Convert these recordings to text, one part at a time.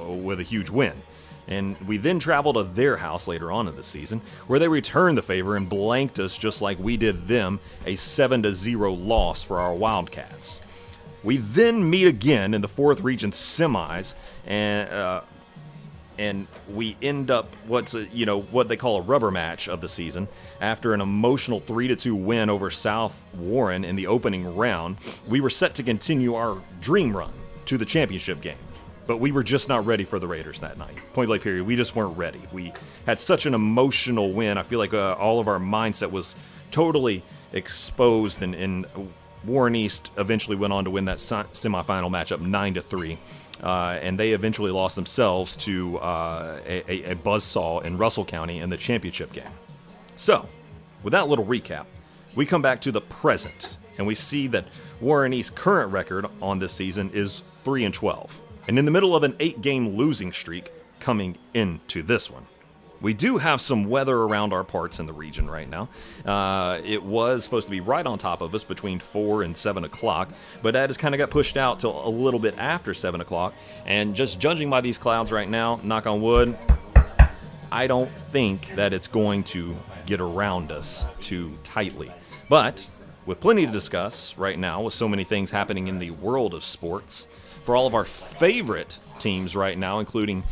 with a huge win. And we then traveled to their house later on in the season, where they returned the favor and blanked us just like we did them, a 7-0 loss for our Wildcats. We then meet again in the 4th Region semis, and we end up what they call a rubber match of the season. After an emotional 3-2 win over South Warren in the opening round, we were set to continue our dream run to the championship game. But we were just not ready for the Raiders that night. Point blank period. We just weren't ready. We had such an emotional win. I feel like all of our mindset was totally exposed, and Warren East eventually went on to win that semifinal matchup 9-3. And they eventually lost themselves to a buzzsaw in Russell County in the championship game. So, with that little recap, we come back to the present, and we see that Warren East's current record on this season is 3-12. And in the middle of an 8-game losing streak coming into this one. We do have some weather around our parts in the region right now. It was supposed to be right on top of us between 4 and 7 o'clock, but that has kind of got pushed out till a little bit after 7 o'clock. And just judging by these clouds right now, knock on wood, I don't think that it's going to get around us too tightly. But with plenty to discuss right now, with so many things happening in the world of sports, for all of our favorite teams right now, including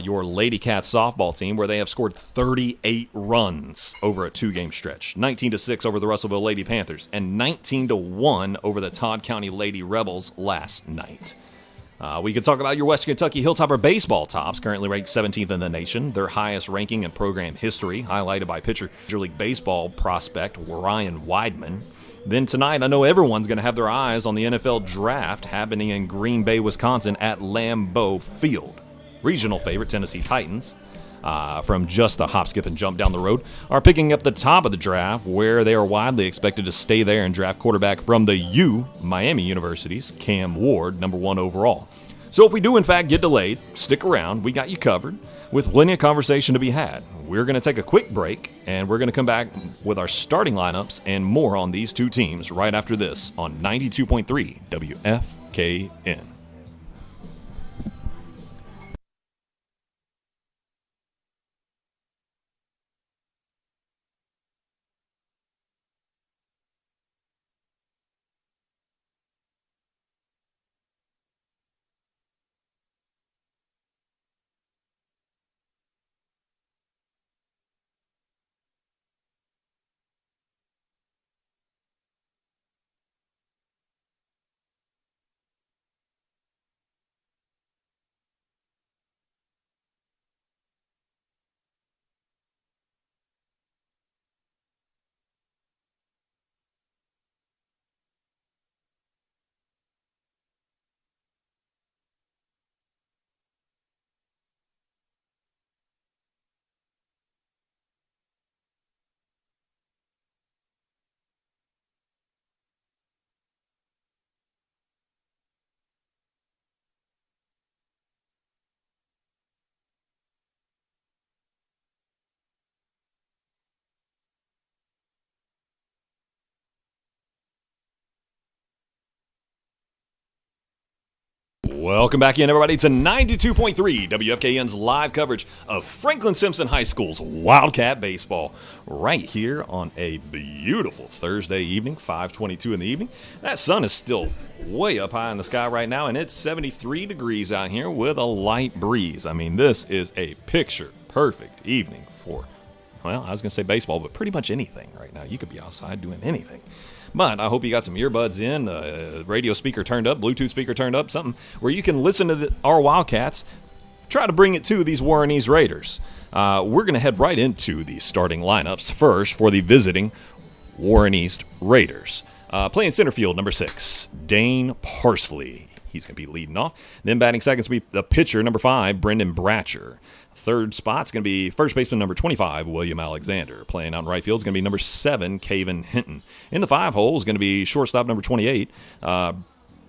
your Lady Cats softball team, where they have scored 38 runs over a 2-game stretch. 19-6 over the Russellville Lady Panthers, and 19-1 over the Todd County Lady Rebels last night. We could talk about your Western Kentucky Hilltopper baseball tops, currently ranked 17th in the nation, their highest ranking in program history, highlighted by pitcher Major League Baseball prospect Ryan Weidman. Then tonight, I know everyone's going to have their eyes on the NFL draft happening in Green Bay, Wisconsin at Lambeau Field. Regional favorite Tennessee Titans, from just a hop, skip, and jump down the road, are picking up the top of the draft, where they are widely expected to stay there and draft quarterback from the Miami University's Cam Ward, number 1 overall. So if we do, in fact, get delayed, stick around. We got you covered with plenty of conversation to be had. We're going to take a quick break, and we're going to come back with our starting lineups and more on these two teams right after this on 92.3 WFKN. Welcome back in, everybody, to 92.3 WFKN's live coverage of Franklin Simpson High School's Wildcat Baseball right here on a beautiful Thursday evening, 5:22 in the evening. That sun is still way up high in the sky right now, and it's 73 degrees out here with a light breeze. I mean, this is a picture-perfect evening for, well, I was going to say baseball, but pretty much anything right now. You could be outside doing anything. But I hope you got some earbuds in, the radio speaker turned up, Bluetooth speaker turned up, something where you can listen to our Wildcats, try to bring it to these Warren East Raiders. We're going to head right into the starting lineups first for the visiting Warren East Raiders. Playing center field, number 6, Dane Parsley. He's going to be leading off. Then batting second will be the pitcher, number 5, Brendan Bratcher. Third spot's going to be first baseman number 25, William Alexander. Playing out in right field is going to be number 7, Caven Hinton. In the 5 hole is going to be shortstop number 28,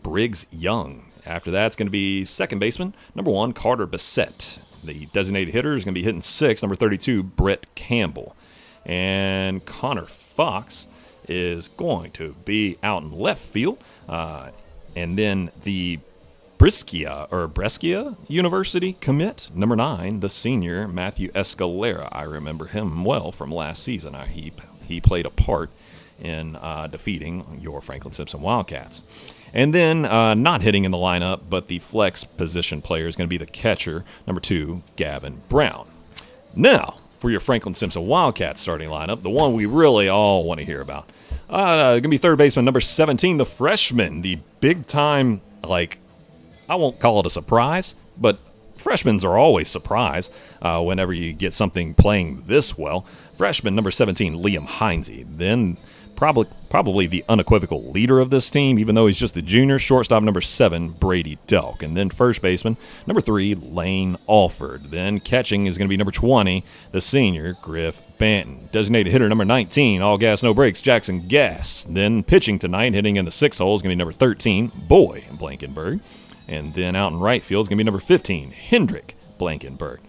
Briggs Young. After that, it's going to be second baseman number 1, Carter Bissett. The designated hitter is going to be hitting 6, number 32, Brett Campbell. And Connor Fox is going to be out in left field. And then the Brescia University commit. Number 9, the senior Matthew Escalera. I remember him well from last season. He played a part in defeating your Franklin Simpson Wildcats. And then not hitting in the lineup, but the flex position player is going to be the catcher, number 2, Gavin Brown. Now, for your Franklin Simpson Wildcats starting lineup, the one we really all want to hear about. Going to be third baseman, number 17, the freshman, the big-time, I won't call it a surprise, but freshmen are always surprised whenever you get something playing this well. Freshman, number 17, Liam Heinze. Then probably the unequivocal leader of this team, even though he's just a junior, shortstop, number 7, Brady Delk. And then first baseman, number 3, Lane Alford. Then catching is going to be number 20, the senior, Griff Banton. Designated hitter, number 19, all gas, no brakes, Jackson Gass. Then pitching tonight, hitting in the 6 hole, is going to be number 13, Boy Blankenberg. And then out in right field is going to be number 15, Hendrick Blankenberg.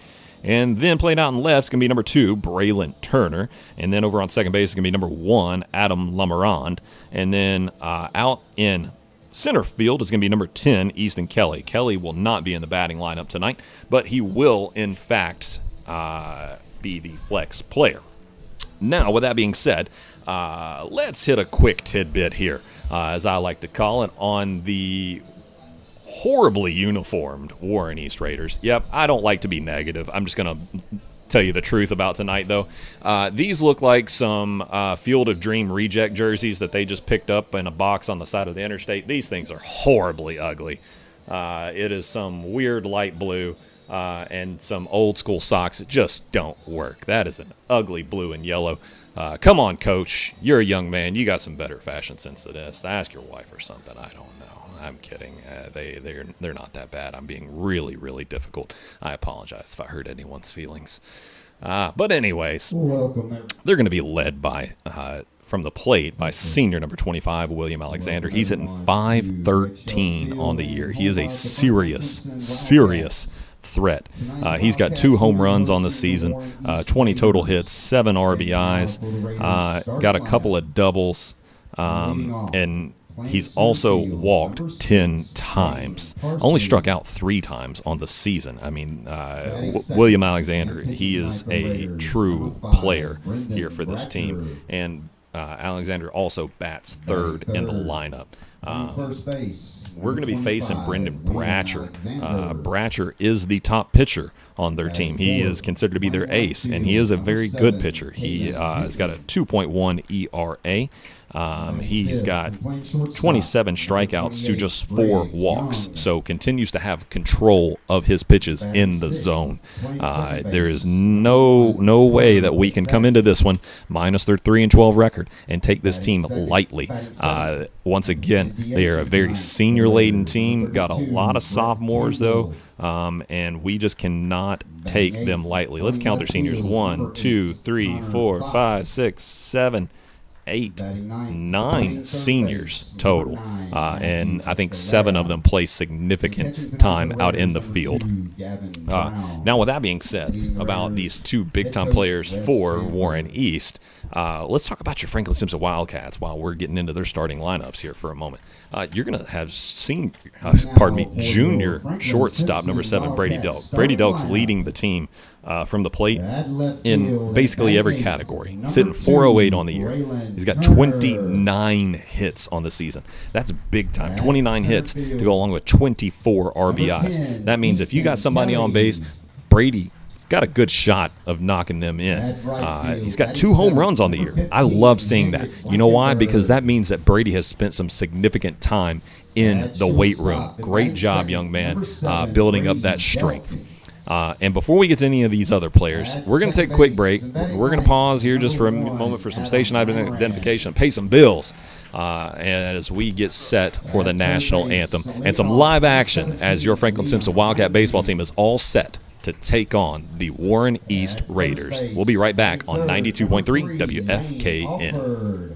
And then playing out in left is going to be number 2, Braylon Turner. And then over on second base is going to be number 1, Adam Lamarand. And then out in center field is going to be number 10, Easton Kelly. Kelly will not be in the batting lineup tonight, but he will, in fact, be the flex player. Now, with that being said, let's hit a quick tidbit here, as I like to call it, on the horribly uniformed Warren East Raiders. Yep, I don't like to be negative. I'm just going to tell you the truth about tonight, though. These look like some Field of Dream reject jerseys that they just picked up in a box on the side of the interstate. These things are horribly ugly. It is some weird light blue and some old school socks that just don't work. That is an ugly blue and yellow. Come on, Coach. You're a young man. You got some better fashion sense than this. Ask your wife or something. I don't know. I'm kidding. They're not that bad. I'm being really, really difficult. I apologize if I hurt anyone's feelings. But anyways, they're going to be led by from the plate by senior number 25, William Alexander. He's hitting .513 on the year. He is a serious threat. He's got 2 home runs on the season, 20 total hits, 7 RBIs, got a couple of doubles, and he's also walked 10 times. Only struck out 3 times on the season. I mean, William Alexander, he is a true player here for this team. And Alexander also bats third in the lineup. We're going to be facing Brendan Bratcher. Bratcher is the top pitcher on their team. He is considered to be their ace, and he is a very good pitcher. He has got a 2.1 ERA. He's got 27 strikeouts to just 4 walks, so continues to have control of his pitches in the zone. There is no way that we can come into this one minus their 3-12 record and take this team lightly. Once again, they are a very senior-laden team, got a lot of sophomores, though, and we just cannot take them lightly. Let's count their seniors. 1, 2, 3, 4, 5, 6, 7, 8, 9 seniors total, and I think 7 of them play significant time out in the field. Now, with that being said, about these 2 big-time players for Warren East, let's talk about your Franklin Simpson Wildcats while we're getting into their starting lineups here for a moment. You're going to have junior shortstop number 7, Brady Delk. Brady Delk's leading the team from the plate in basically every category. He's hitting .408 on the year. He's got 29 hits on the season. That's big time. 29 hits to go along with 24 RBIs. That means if you got somebody on base, Brady's got a good shot of knocking them in. He's got 2 home runs on the year. I love seeing that. You know why? Because that means that Brady has spent some significant time in the weight room. Great job, young man, building up that strength. And before we get to any of these other players, we're going to take a quick break. We're going to pause here just for a moment for some station identification, pay some bills, and as we get set for the national anthem and some live action as your Franklin Simpson Wildcat baseball team is all set to take on the Warren East Raiders. We'll be right back on 92.3 WFKN.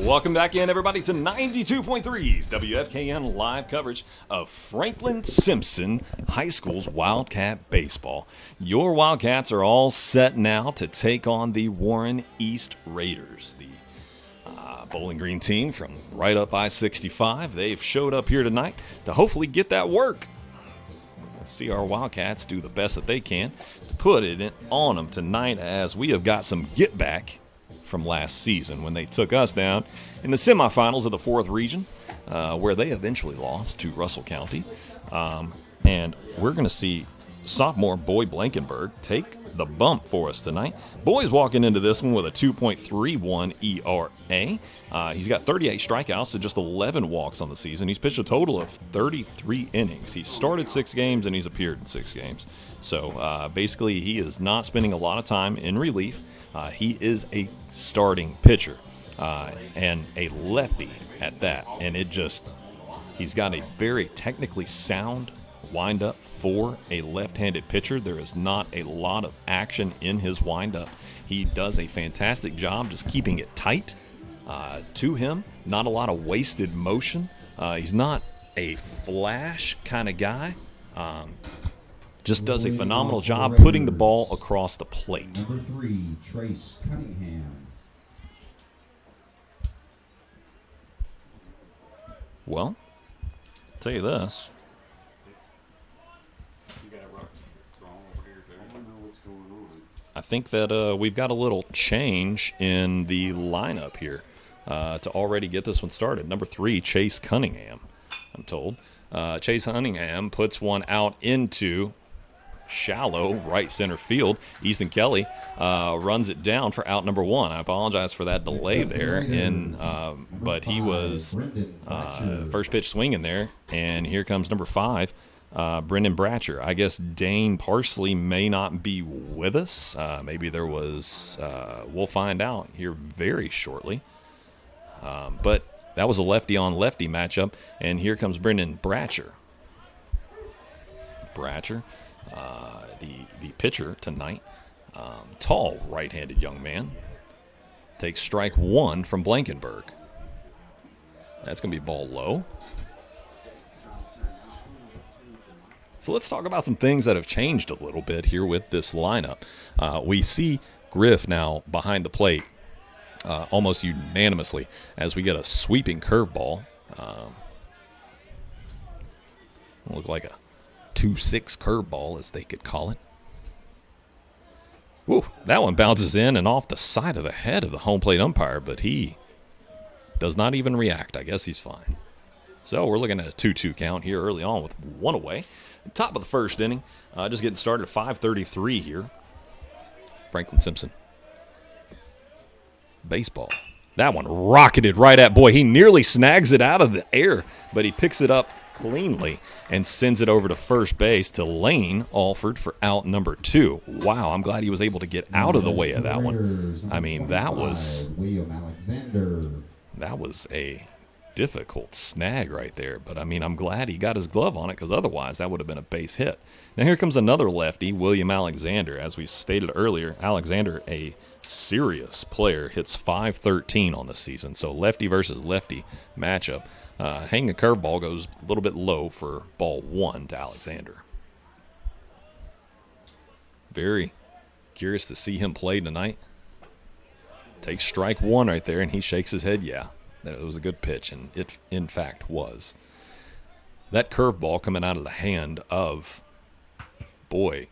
Welcome back in, everybody, to 92.3's WFKN live coverage of Franklin Simpson High School's Wildcat Baseball. Your Wildcats are all set now to take on the Warren East Raiders, the Bowling Green team from right up I-65. They've showed up here tonight to hopefully get that work. Let's see our Wildcats do the best that they can to put it on them tonight, as we have got some get back from last season when they took us down in the semifinals of the 4th region, where they eventually lost to Russell County. And we're going to see sophomore Boy Blankenberg take the bump for us tonight. Boy's walking into this one with a 2.31 ERA. He's got 38 strikeouts to just 11 walks on the season. He's pitched a total of 33 innings. He's started 6 games and he's appeared in 6 games. So basically he is not spending a lot of time in relief. He is a starting pitcher and a lefty at that. And he's got a very technically sound windup for a left-handed pitcher. There is not a lot of action in his windup. He does a fantastic job just keeping it tight to him. Not a lot of wasted motion. He's not a flash kind of guy. Just does a phenomenal job putting the ball across the plate. Number 3, Trace Cunningham. Well, I'll tell you this. I think that we've got a little change in the lineup here to already get this one started. Number 3, Chase Cunningham, I'm told. Chase Cunningham puts one out into shallow right center field. Easton Kelly runs it down for out number 1. I apologize for that delay there, but he was first pitch swinging there, and here comes number 5. Brendan Bratcher. I guess Dane Parsley may not be with us. Maybe there was. We'll find out here very shortly. But that was a lefty-on-lefty matchup, and here comes Brendan Bratcher. Bratcher, the pitcher tonight, tall right-handed young man, takes strike 1 from Blankenberg. That's going to be ball low. So let's talk about some things that have changed a little bit here with this lineup. We see Griff now behind the plate almost unanimously as we get a sweeping curveball. Looks like a 2-6 curveball, as they could call it. Woo, that one bounces in and off the side of the head of the home plate umpire, but he does not even react. I guess he's fine. So we're looking at a 2-2 count here early on with 1 away. Top of the first inning, just getting started at 5:33 here. Franklin Simpson. Baseball. That one rocketed right at Boy. He nearly snags it out of the air, but he picks it up cleanly and sends it over to first base to Lane Alford for out number 2. Wow, I'm glad he was able to get out of the way of that one. I mean, that was a difficult snag right there, but I mean, I'm glad he got his glove on it, because otherwise that would have been a base hit. Now here comes another lefty, William Alexander. As we stated earlier, Alexander, a serious player, hits .513 on the season, so lefty versus lefty matchup. Hanging a curveball goes a little bit low for ball 1 to Alexander. Very curious to see him play tonight. Takes strike 1 right there, and he shakes his head, yeah. That it was a good pitch, and it, in fact, was. That curveball coming out of the hand of Boy,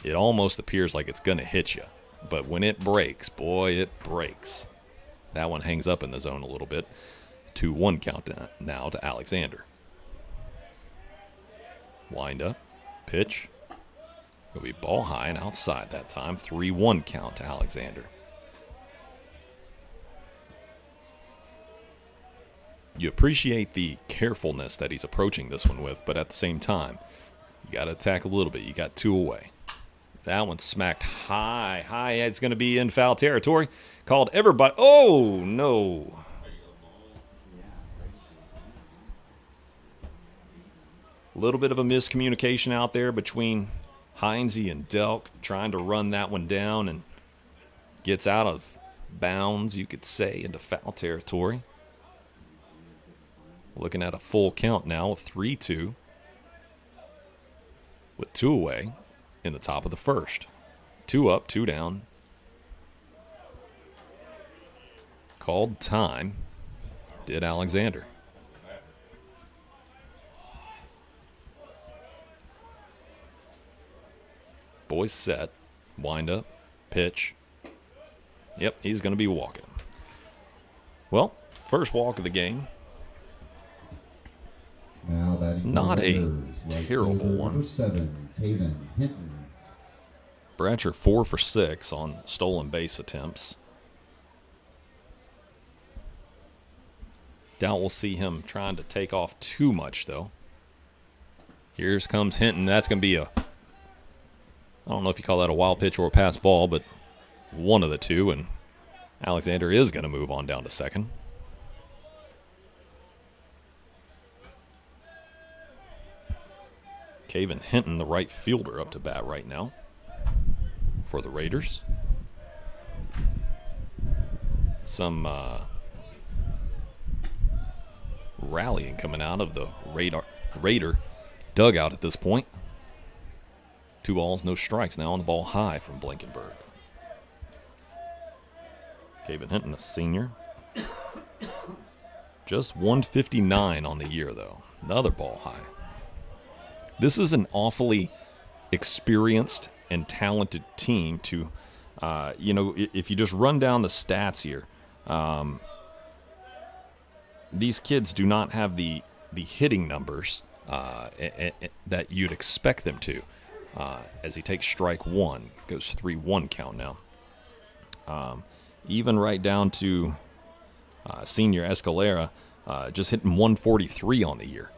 it almost appears like it's going to hit you. But when it breaks, boy, it breaks. That one hangs up in the zone a little bit. 2-1 count now to Alexander. Wind up, pitch. It'll be ball high and outside that time. 3-1 count to Alexander. You appreciate the carefulness that he's approaching this one with, but at the same time, you got to attack a little bit. You got 2 away. That one smacked high. It's going to be in foul territory. Called everybody. Oh, no. A little bit of a miscommunication out there between Heinze and Delk, trying to run that one down, and gets out of bounds, you could say, into foul territory. Looking at a full count now with 3-2. With 2 away in the top of the first. 2 up, 2 down. Called time. Did Alexander. Boys set. Wind up. Pitch. Yep, he's going to be walking. Well, first walk of the game. Not a terrible one. 7, Hinton. Bratcher 4 for 6 on stolen base attempts. Doubt we'll see him trying to take off too much, though. Here comes Hinton. That's going to be I don't know if you call that a wild pitch or a pass ball, but one of the two, and Alexander is going to move on down to second. Caven Hinton, the right fielder, up to bat right now for the Raiders. Some rallying coming out of the Raider dugout at this point. 2 balls, no strikes now on the ball high from Blankenberg. Caven Hinton, a senior. Just 159 on the year, though. Another ball high. This is an awfully experienced and talented team to, if you just run down the stats here, these kids do not have the hitting numbers that you'd expect them to. As he takes strike 1, goes 3-1 count now. Even right down to senior Escalera, just hitting 143 on the year.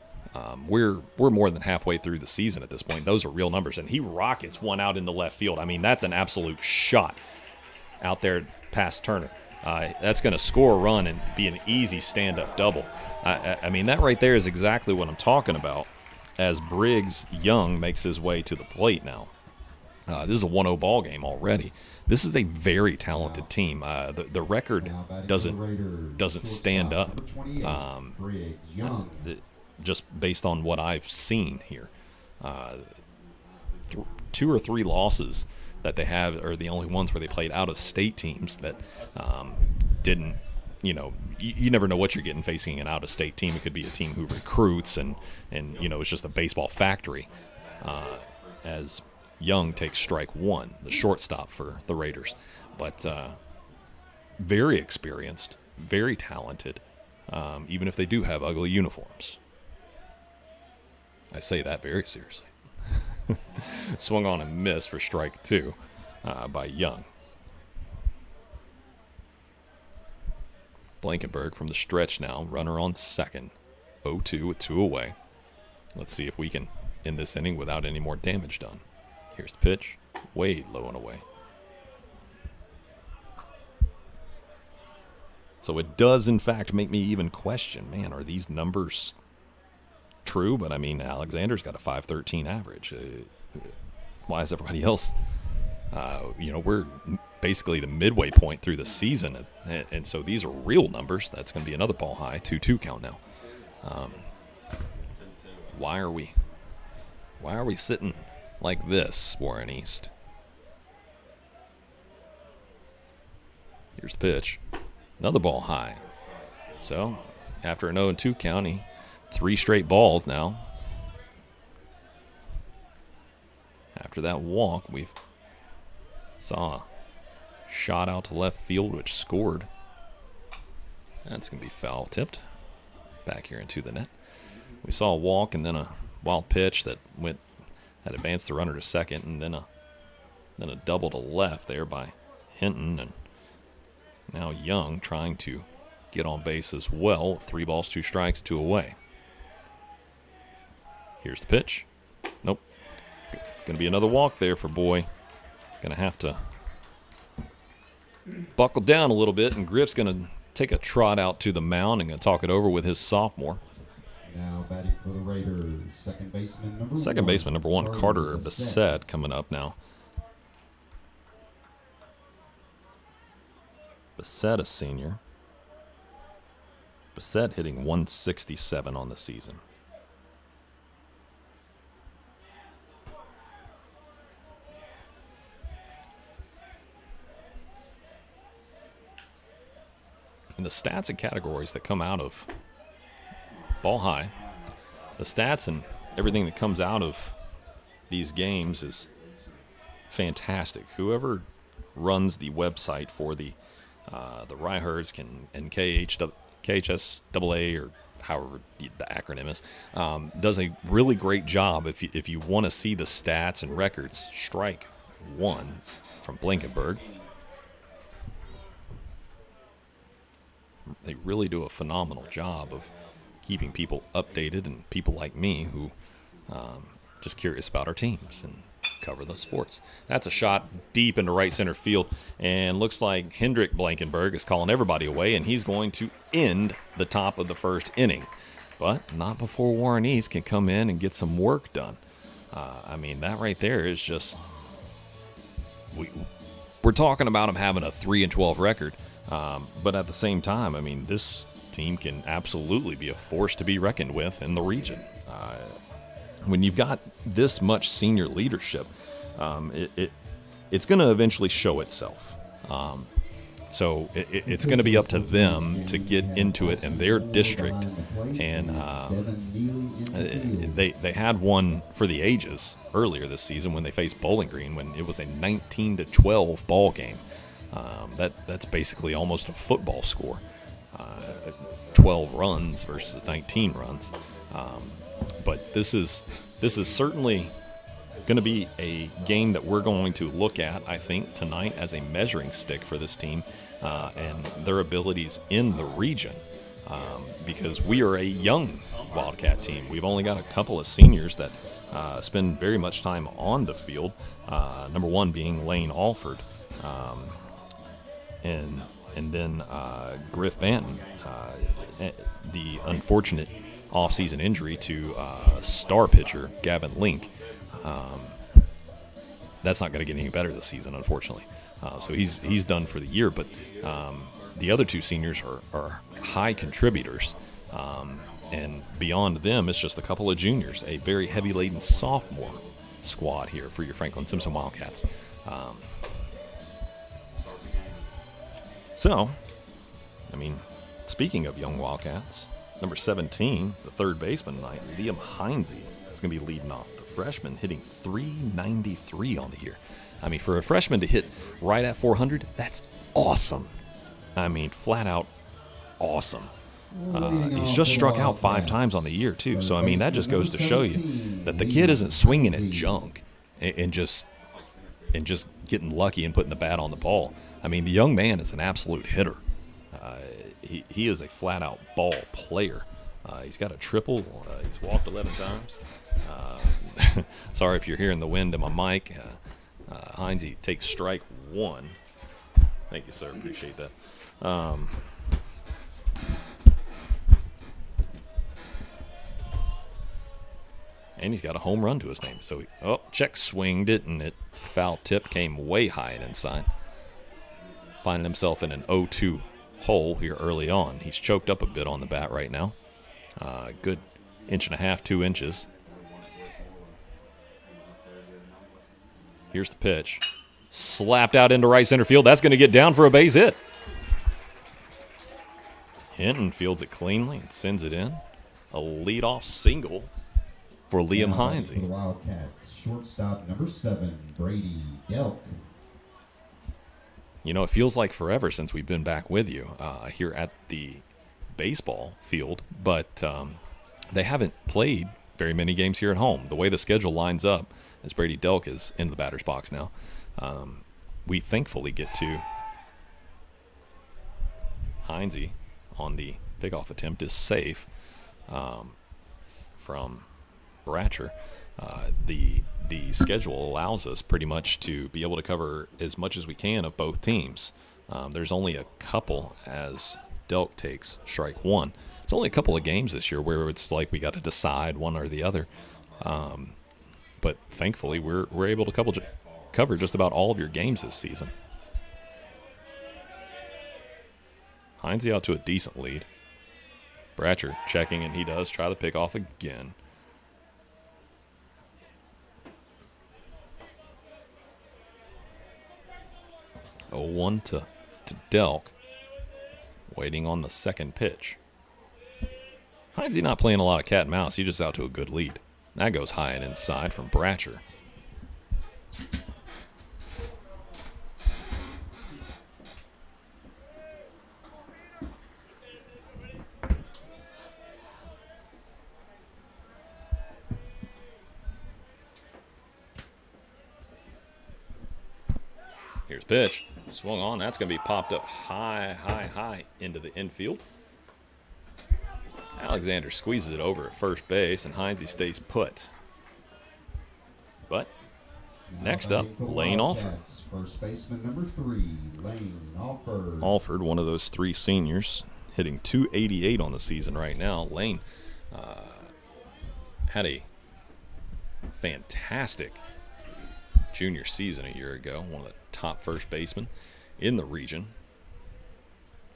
We're more than halfway through the season at this point. Those are real numbers, and he rockets one out in the left field. I mean, that's an absolute shot out there past Turner. That's going to score a run and be an easy stand-up double. I mean, that right there is exactly what I'm talking about as Briggs Young makes his way to the plate now. This is a 1-0 ball game already. This is a very talented team. The record doesn't stand up just based on what I've seen here. 2 or 3 losses that they have are the only ones where they played out-of-state teams that didn't, you never know what you're getting facing an out-of-state team. It could be a team who recruits and it's just a baseball factory. As Young takes strike 1, the shortstop for the Raiders. But very experienced, very talented, even if they do have ugly uniforms. I say that very seriously. Swung on and missed for strike 2 by Young. Blankenberg from the stretch now, runner on second. 0-2 with 2 away. Let's see if we can end this inning without any more damage done. Here's the pitch, way low and away. So it does, in fact, make me even question, man, are these numbers true? But, I mean, Alexander's got a .513 average. Why is everybody else? We're basically the midway point through the season, and so these are real numbers. That's going to be another ball high, 2-2 count now. Why are we sitting like this, Warren East? Here's the pitch. Another ball high. So, after an 0-2 count, 3 straight balls now. After that walk, we've saw a shot out to left field, which scored. That's going to be foul tipped back here into the net. We saw a walk and then a wild pitch that had advanced the runner to second, and then a double to left there by Hinton, and now Young trying to get on base as well. 3 balls, 2 strikes, 2 away. Here's the pitch. Nope. Going to be another walk there for Boy. Going to have to buckle down a little bit, and Griff's going to take a trot out to the mound and going to talk it over with his sophomore. Now batting for the Raiders, second baseman number 1, Carter Bissett, coming up now. Bassett, a senior. Bassett hitting 167 on the season. And the stats and categories that come out of Ball High, the stats and everything that comes out of these games is fantastic. Whoever runs the website for the Reinhardts and KHSAA, or however the acronym is, does a really great job. If you want to see the stats and records, strike one from Blankenberg. They really do a phenomenal job of keeping people updated, and people like me who just curious about our teams and cover the sports. That's a shot deep into right center field, and looks like Hendrik Blankenberg is calling everybody away, and he's going to end the top of the first inning. But not before Warren East can come in and get some work done. I mean, that right there is just we're talking about them having a 3-12 record, but at the same time, I mean, this team can absolutely be a force to be reckoned with in the region. When you've got this much senior leadership, it's going to eventually show itself. So it's going to be up to them to get into it in their district. And they had one for the ages earlier this season when they faced Bowling Green, when it was a 19-12 ball game. That's basically almost a football score. 12 runs versus 19 runs. But this is certainly going to be a game that we're going to look at, I think, tonight as a measuring stick for this team and their abilities in the region, because we are a young Wildcat team. We've only got a couple of seniors that spend very much time on the field, number one being Lane Alford, and then Griff Banton, the unfortunate off-season injury to star pitcher Gavin Link. That's not going to get any better this season, unfortunately. So he's done for the year. But the other two seniors are high contributors. And beyond them, it's just a couple of juniors, a very heavy-laden sophomore squad here for your Franklin Simpson Wildcats. So, I mean, speaking of young Wildcats, number 17, the third baseman tonight, Liam Heinze, is going to be leading off. The freshman hitting .393 on the year. I mean, for a freshman to hit right at 400, that's awesome. I mean, flat out awesome. He's just struck out 5 times on the year, too. So, I mean, that just goes to show you that the kid isn't swinging at junk and just getting lucky and putting the bat on the ball. I mean, the young man is an absolute hitter. He is a flat-out ball player. He's got a triple. He's walked 11 times. Sorry if you're hearing the wind in my mic. Heinze takes strike 1. Thank you, sir. Appreciate that. And he's got a home run to his name. So, check swinged it, and it foul tip came way high and inside. Finding himself in an 0-2 hole here early on. He's choked up a bit on the bat right now. Good 1.5 to 2 inches. Here's the pitch. Slapped out into right center field. That's going to get down for a base hit. Hinton fields it cleanly and sends it in. A leadoff single for Liam Heinze. For the Wildcats, shortstop number 7, Brady Delk. You know, it feels like forever since we've been back with you here at the baseball field, but they haven't played very many games here at home. The way the schedule lines up, as Brady Delk is in the batter's box now, we thankfully get to Heinze on the pickoff attempt is safe from Bratcher. The schedule allows us pretty much to be able to cover as much as we can of both teams. There's only a couple as Delk takes strike 1. It's only a couple of games this year where it's like we got to decide one or the other. But thankfully, we're able to cover just about all of your games this season. Heinze out to a decent lead. Bratcher checking, and he does try the pick off again. Oh, 1 to Delk. Waiting on the second pitch. Heinze not playing a lot of cat and mouse. He just out to a good lead. That goes high and inside from Bratcher. Here's pitch. Swung on. That's going to be popped up high into the infield. Alexander squeezes it over at first base, and Heinze stays put. But next up, Lane Alford. First baseman number 3, Lane Alford. Alford, one of those 3 seniors, hitting .288 on the season right now. Lane had a fantastic junior season a year ago. One of the top first basemen in the region.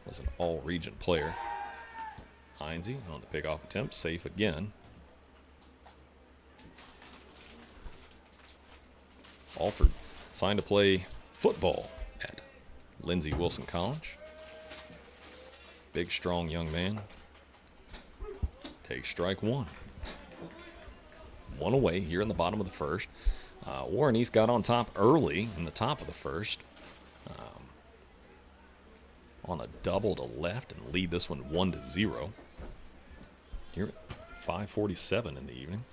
Was an all-region player. Heinze on the pickoff attempt, safe again. Alford signed to play football at Lindsey Wilson College. Big, strong young man. Takes strike 1. 1 away here in the bottom of the first. Warren East got on top early in the top of the first. On a double to left and lead this one 1-0. Here at 5:47 in the evening.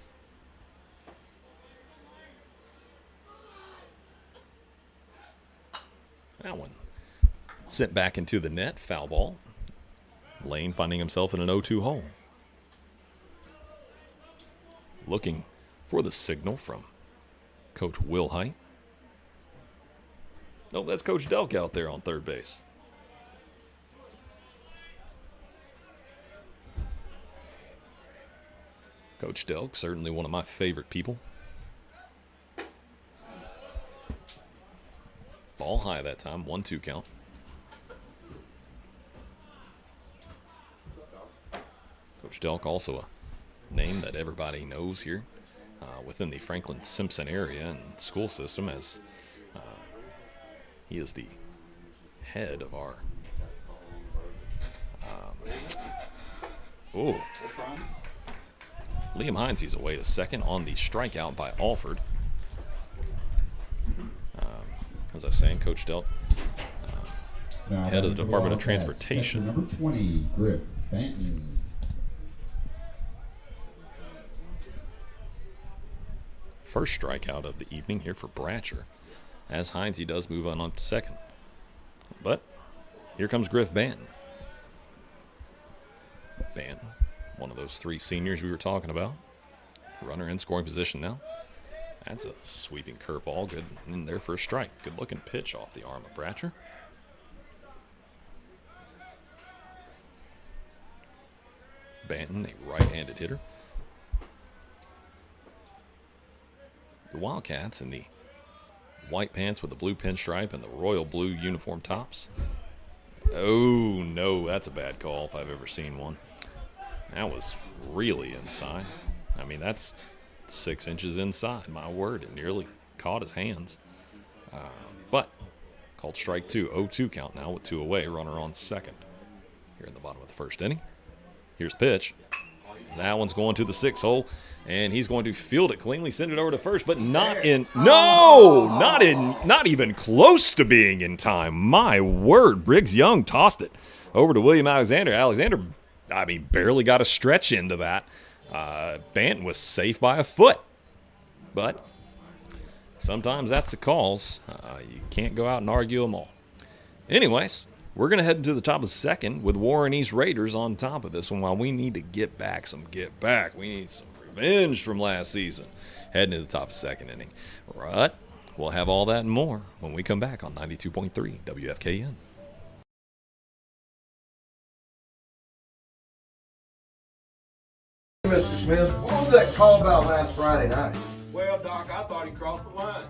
That one sent back into the net, foul ball. Lane finding himself in an 0-2 hole. Looking for the signal from Coach Wilhite. Oh, that's Coach Delk out there on third base. Coach Delk, certainly one of my favorite people. Ball high that time, 1-2 count. Coach Delk, also a name that everybody knows here within the Franklin Simpson area and school system, as he is the head of our Liam Heinze's away to second on the strikeout by Alford. As I was saying, Coach Delk, head of the Department of Transportation. Number 20, Griff Benton. First strikeout of the evening here for Bratcher, as Heinze does move on to second. But here comes Griff Banton. Banton, one of those 3 seniors we were talking about. Runner in scoring position now. That's a sweeping curveball, good in there for a strike. Good looking pitch off the arm of Bratcher. Banton, a right-handed hitter. The Wildcats in the white pants with the blue pinstripe and the royal blue uniform tops. Oh, no, that's a bad call if I've ever seen one. That was really inside. I mean, that's 6 inches inside, my word. It nearly caught his hands. But called strike 2, 0-2 count now with 2 away, runner on second. Here in the bottom of the first inning. Here's pitch. That one's going to the 6 hole, and he's going to field it cleanly, send it over to first, but not in. No, not even close to being in time. My word, Briggs Young tossed it over to William Alexander. Alexander, I mean, barely got a stretch into that. Banton was safe by a foot, but sometimes that's the calls. You can't go out and argue them all. Anyways, we're going to head into the top of the second with Warren East Raiders on top of this one, while we need to get back. We need some revenge from last season. Heading to the top of the second inning. Right? We'll have all that and more when we come back on 92.3 WFKN. Mr. Smith, what was that call about last Friday night? Well, Doc, I thought he crossed the line.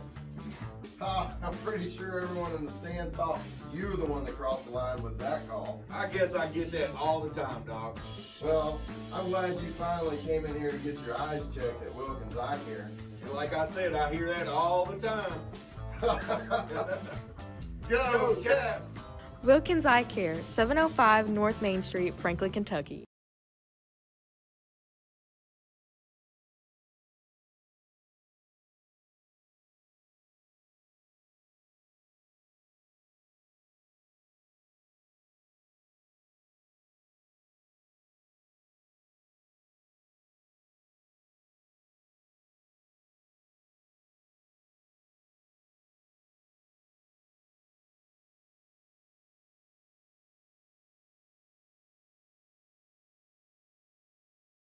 I'm pretty sure everyone in the stands thought you were the one that crossed the line with that call. I guess I get that all the time, dog. Well, I'm glad you finally came in here to get your eyes checked at Wilkins Eye Care. Like I said, I hear that all the time. Go, Cats! Wilkins Eye Care, 705 North Main Street, Franklin, Kentucky.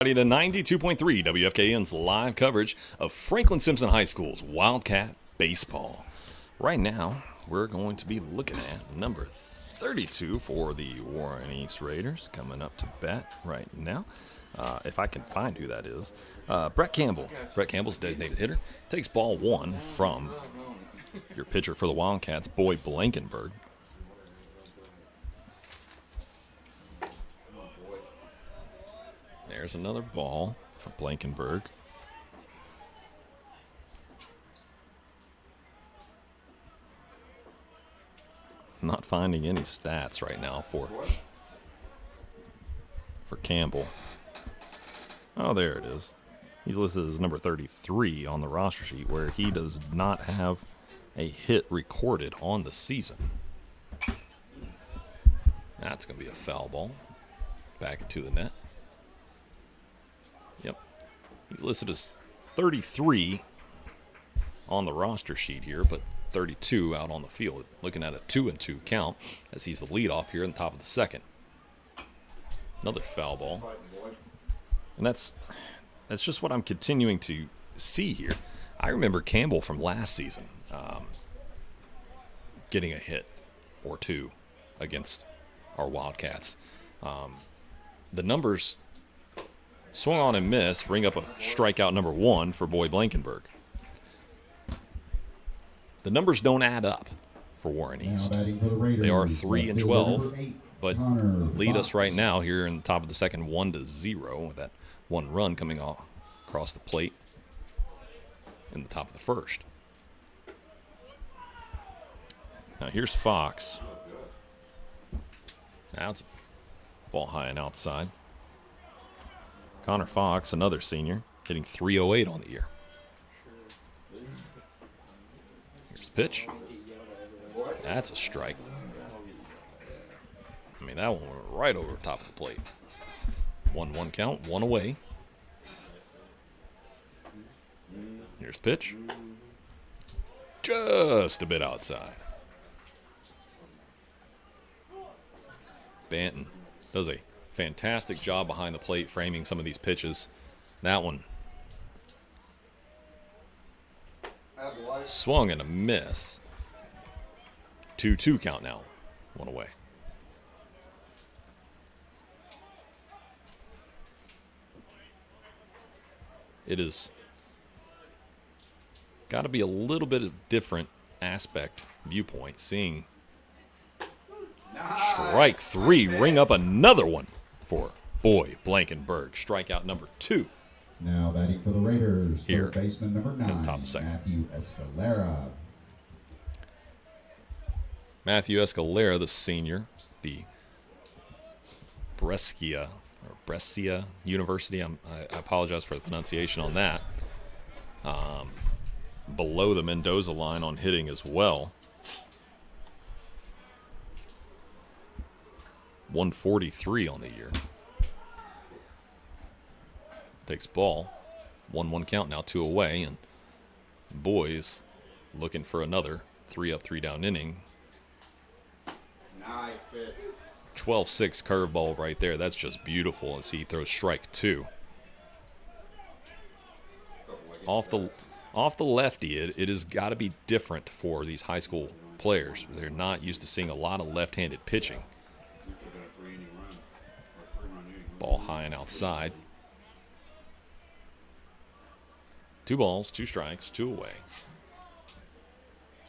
To 92.3 WFKN's live coverage of Franklin Simpson High School's Wildcat Baseball. Right now, we're going to be looking at number 32 for the Warren East Raiders, coming up to bat right now. If I can find who that is. Brett Campbell. Brett Campbell's designated hitter. Takes ball one from your pitcher for the Wildcats, Boyd Blankenberg. There's another ball for Blankenberg. Not finding any stats right now for Campbell. Oh, there it is. He's listed as number 33 on the roster sheet, where he does not have a hit recorded on the season. That's going to be a foul ball. Back into the net. Yep. He's listed as 33 on the roster sheet here, but 32 out on the field. Looking at a 2-2 count as he's the leadoff here in the top of the second. Another foul ball. And that's just what I'm continuing to see here. I remember Campbell from last season getting a hit or two against our Wildcats. The numbers swung on and missed, bring up a strikeout number one for Boyd Blankenberg. The numbers don't add up for Warren East. They are 3-12, but lead us right now here in the top of the second 1-0 with that one run coming off across the plate in the top of the first. Now here's Fox. Now it's a ball high and outside. Connor Fox, another senior, hitting .308 on the year. Here's the pitch. That's a strike. I mean, that one went right over the top of the plate. 1-1 count, one away. Here's the pitch. Just a bit outside. Banton does a fantastic job behind the plate framing some of these pitches. That one swung and a miss. 2-2 count now. One away. It is got to be a little bit of different aspect viewpoint, seeing strike three ring up another one for Boyd Blankenberg. Strikeout number 2. Now batting for the Raiders, here, third baseman number 9, top second. Matthew Escalera. Matthew Escalera, the senior, the Brescia University. I apologize for the pronunciation on that. Below the Mendoza line on hitting as well. 143 on the year. Takes ball. 1-1 count now, 2 away, and Boys looking for another 3-up, 3-down inning. 12-6 curveball right there. That's just beautiful as he throws strike 2. Off the lefty, it has got to be different for these high school players. They're not used to seeing a lot of left-handed pitching. Ball high and outside. 2 balls, 2 strikes, 2 away.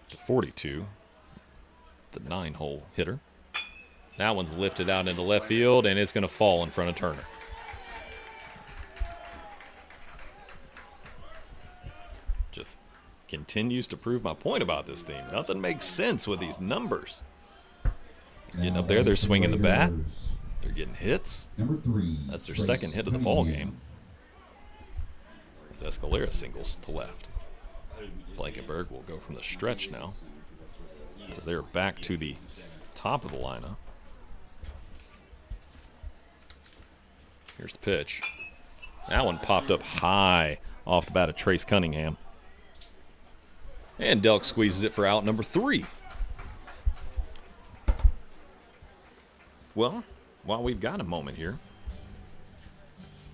to 42. The 9-hole hitter. That one's lifted out into left field, and it's going to fall in front of Turner. Just continues to prove my point about this team. Nothing makes sense with these numbers. Getting up there, they're swinging the bat. They're getting hits. Number 3. That's their second hit of the ball game. As Escalera singles to left. Blankenberg will go from the stretch now, as they're back to the top of the lineup. Here's the pitch. That one popped up high off the bat of Trace Cunningham. And Delk squeezes it for out number 3. Well, while we've got a moment here,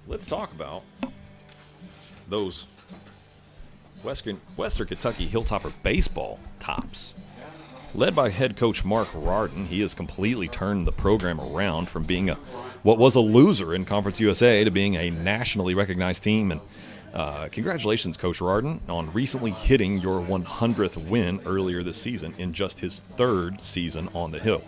let's talk about those Western Kentucky Hilltopper baseball tops. Led by head coach Mark Rardin, he has completely turned the program around from being what was a loser in Conference USA to being a nationally recognized team. And congratulations, Coach Rardin, on recently hitting your 100th win earlier this season in just his 3rd season on the Hill.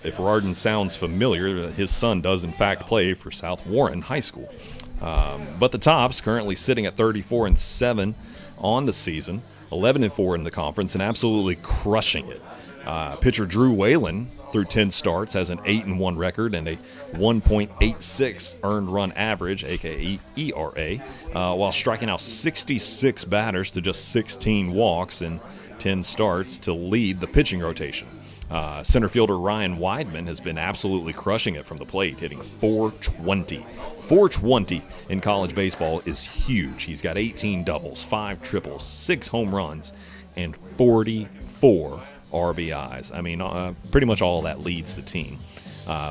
If Rardin sounds familiar, his son does in fact play for South Warren High School. But the Tops currently sitting at 34-7 on the season, 11-4 in the conference, and absolutely crushing it. Pitcher Drew Whalen, through 10 starts, has an 8-1 record and a 1.86 earned run average, aka ERA, while striking out 66 batters to just 16 walks in 10 starts to lead the pitching rotation. Center fielder Ryan Weidman has been absolutely crushing it from the plate, hitting .420. .420 in college baseball is huge. He's got 18 doubles, 5 triples, 6 home runs, and 44 RBIs. I mean, pretty much all of that leads the team.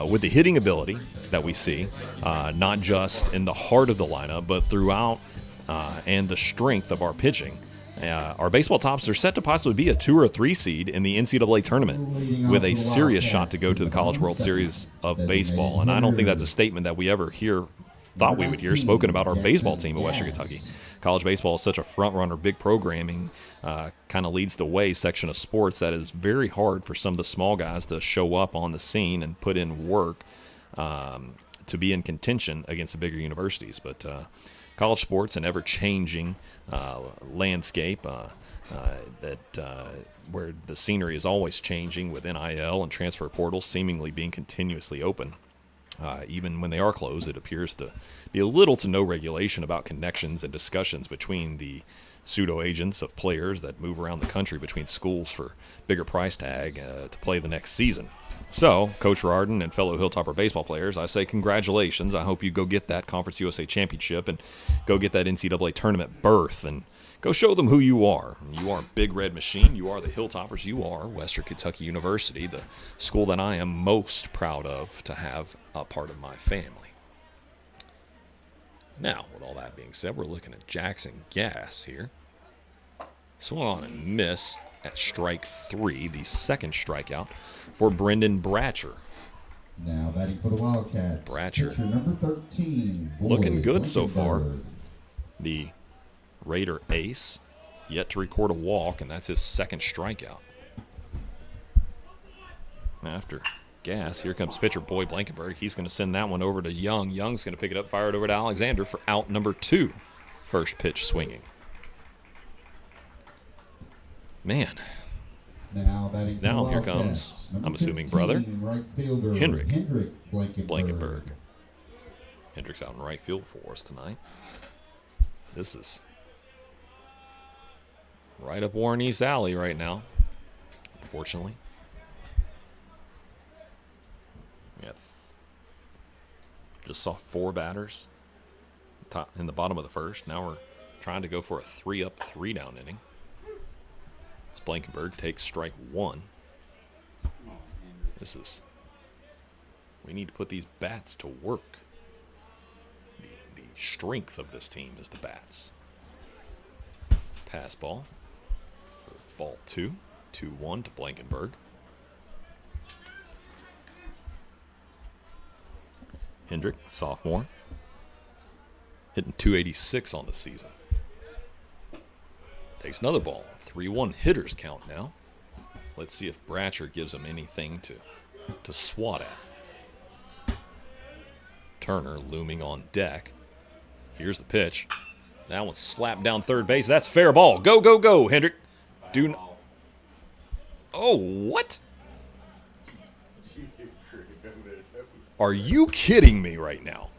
With the hitting ability that we see, not just in the heart of the lineup, but throughout, and the strength of our pitching, our baseball tops are set to possibly be a 2 or 3 seed in the NCAA tournament with a serious shot to go to the College World Series of baseball. And I don't think that's a statement that we ever thought we would hear spoken about our baseball team at Western Kentucky. College baseball is such a front-runner, big programming, kind of leads the way section of sports that is very hard for some of the small guys to show up on the scene and put in work to be in contention against the bigger universities. But college sports, an ever-changing landscape where the scenery is always changing with NIL and transfer portals seemingly being continuously open. Even when they are closed, it appears to be a little to no regulation about connections and discussions between the pseudo-agents of players that move around the country between schools for bigger price tag to play the next season. So, Coach Rardin and fellow Hilltopper baseball players, I say congratulations. I hope you go get that Conference USA championship and go get that NCAA tournament berth and go show them who you are. You are Big Red Machine. You are the Hilltoppers. You are Western Kentucky University, the school that I am most proud of to have a part of my family. Now, with all that being said, we're looking at Jackson Gass here. Swung on and missed at strike 3, the second strikeout for Brendan Bratcher. Now batting for the Wildcats. Bratcher, pitcher number 13, looking good so far. Blankenberg. The Raider ace, yet to record a walk, and that's his second strikeout. After Gass, here comes pitcher Boyd Blankenberg. He's going to send that one over to Young. Young's going to pick it up, fire it over to Alexander for out number 2. First pitch swinging. Now batting for the Here Wildcats, comes, number I'm assuming, 15, brother, right fielder Hendrick Blankenberg. Hendrick's out in right field for us tonight. This is right up Warren East Alley right now, unfortunately. Just saw 4 batters in the bottom of the first. Now we're trying to go for a 3-up, 3-down inning. As Blankenberg takes strike 1. We need to put these bats to work. The strength of this team is the bats. Pass ball. Ball 2. 2-1 to Blankenberg. Hendrick, sophomore, hitting .286 on the season. Takes another ball. 3-1 hitters count now. Let's see if Bratcher gives him anything to swat at. Turner looming on deck. Here's the pitch. That one's slapped down third base. That's fair ball. Go, go, go, Hendrick. Oh, what? Are you kidding me right now?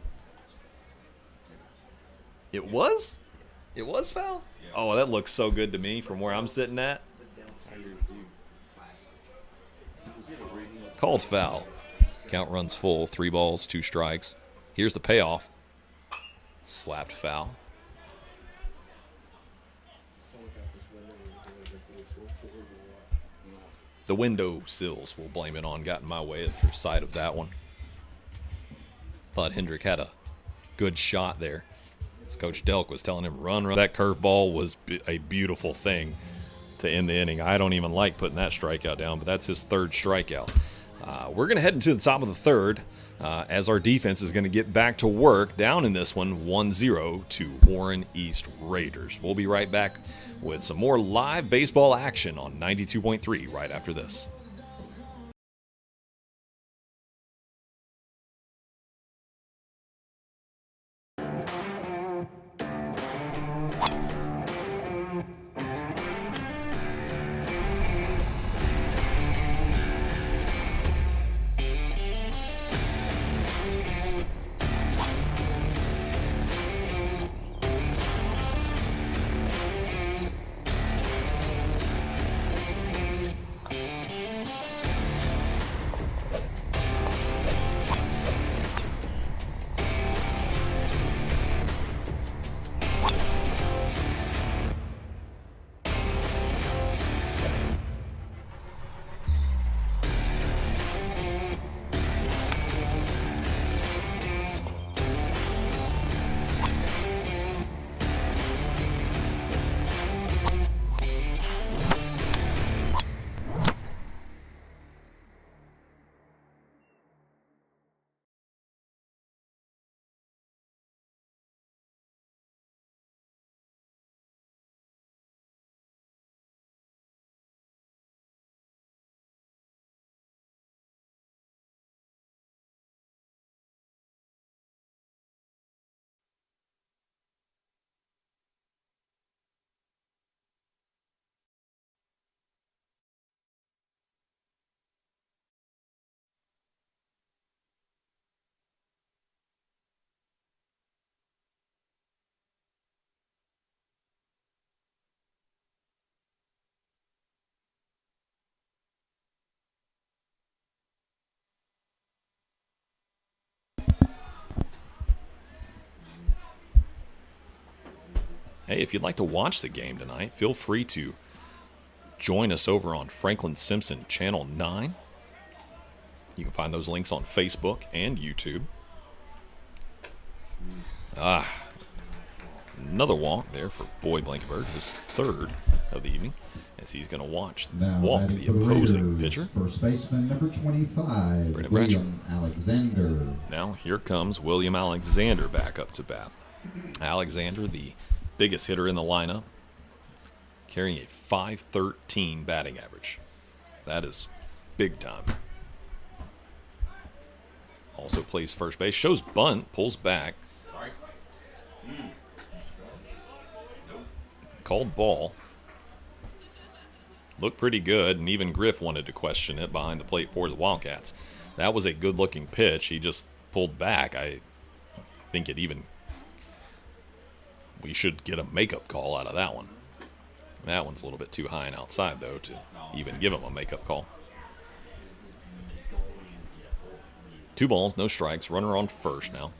It was? It was foul? Oh, that looks so good to me from where I'm sitting at. Called foul. Count runs full. 3 balls, 2 strikes. Here's the payoff. Slapped foul. The window sills will blame it on. Got in my way at the side of that one. Thought Hendrick had a good shot there. As Coach Delk was telling him, run. That curveball was a beautiful thing to end the inning. I don't even like putting that strikeout down, but that's his 3rd strikeout. We're going to head into the top of the 3rd as our defense is going to get back to work down in this one, 1-0 to Warren East Raiders. We'll be right back with some more live baseball action on 92.3 right after this. Hey, if you'd like to watch the game tonight, feel free to join us over on Franklin Simpson Channel 9. You can find those links on Facebook and YouTube. Another walk there for Boyd Blankenberg, his 3rd of the evening, as he's going to walk the opposing pitcher. First baseman number 25, Brennan William Alexander. Now here comes William Alexander back up to bat. Alexander, the biggest hitter in the lineup, carrying a .513 batting average. That is big time. Also plays first base, shows bunt, pulls back. Called ball. Looked pretty good, and even Griff wanted to question it behind the plate for the Wildcats. That was a good-looking pitch. He just pulled back. I think we should get a makeup call out of that one. That one's a little bit too high and outside, though, to even give him a makeup call. 2 balls, no strikes. Runner on first now.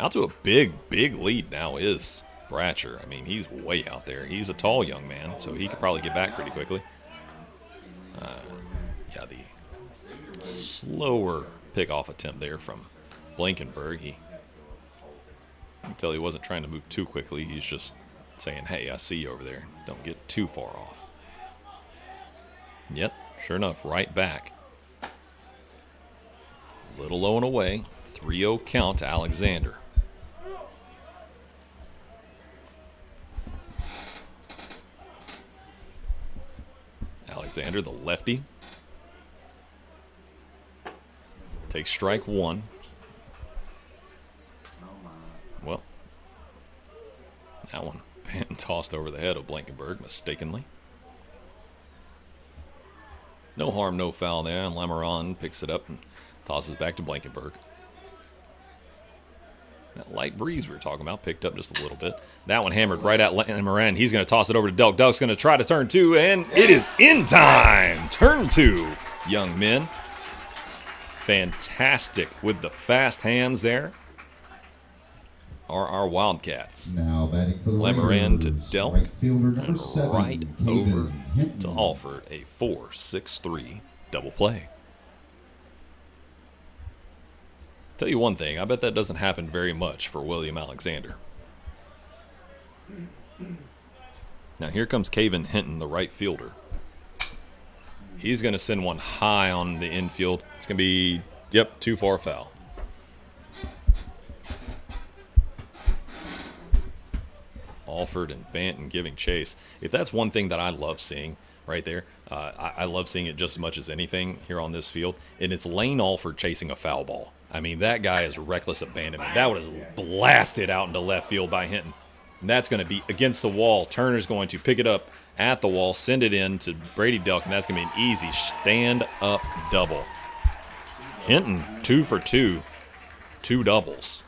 Out to a big lead now is Bratcher. I mean, he's way out there. He's a tall young man, so he could probably get back pretty quickly. Yeah, the slower pickoff attempt there from Blankenberg. You can tell he wasn't trying to move too quickly. He's just saying, hey, I see you over there. Don't get too far off. Yep, sure enough, right back. Little low and away. 3-0 count to Alexander. Alexander, the lefty. Takes strike one. Well, that one tossed over the head of Blankenberg mistakenly. No harm, no foul there, and Lamoran picks it up and tosses back to Blankenberg. That light breeze we were talking about picked up just a little bit. That one hammered right at Lamoran. He's going to toss it over to Delk. Delk's going to try to turn two, and it is in time. Turn two, young men. Fantastic with the fast hands there are our Wildcats. Now batting for the Lamoran to Raiders, Delk, right fielder number and 7, right Caden over Hinton. to Alford, a 4-6-3 double play. Tell you one thing, I bet that doesn't happen very much for William Alexander. Now here comes Caven Hinton, the right fielder. He's going to send one high on the infield. It's going to be, yep, too far foul. Alford and Banton giving chase. If that's one thing that I love seeing right there, I love seeing it just as much as anything here on this field, and it's Lane Alford chasing a foul ball. I mean, that guy is reckless abandonment. That was blasted out into left field by Hinton. And that's going to be against the wall. Turner's going to pick it up at the wall, send it in to Brady Delk, and that's going to be an easy stand-up double. Hinton, 2 for 2, 2 doubles.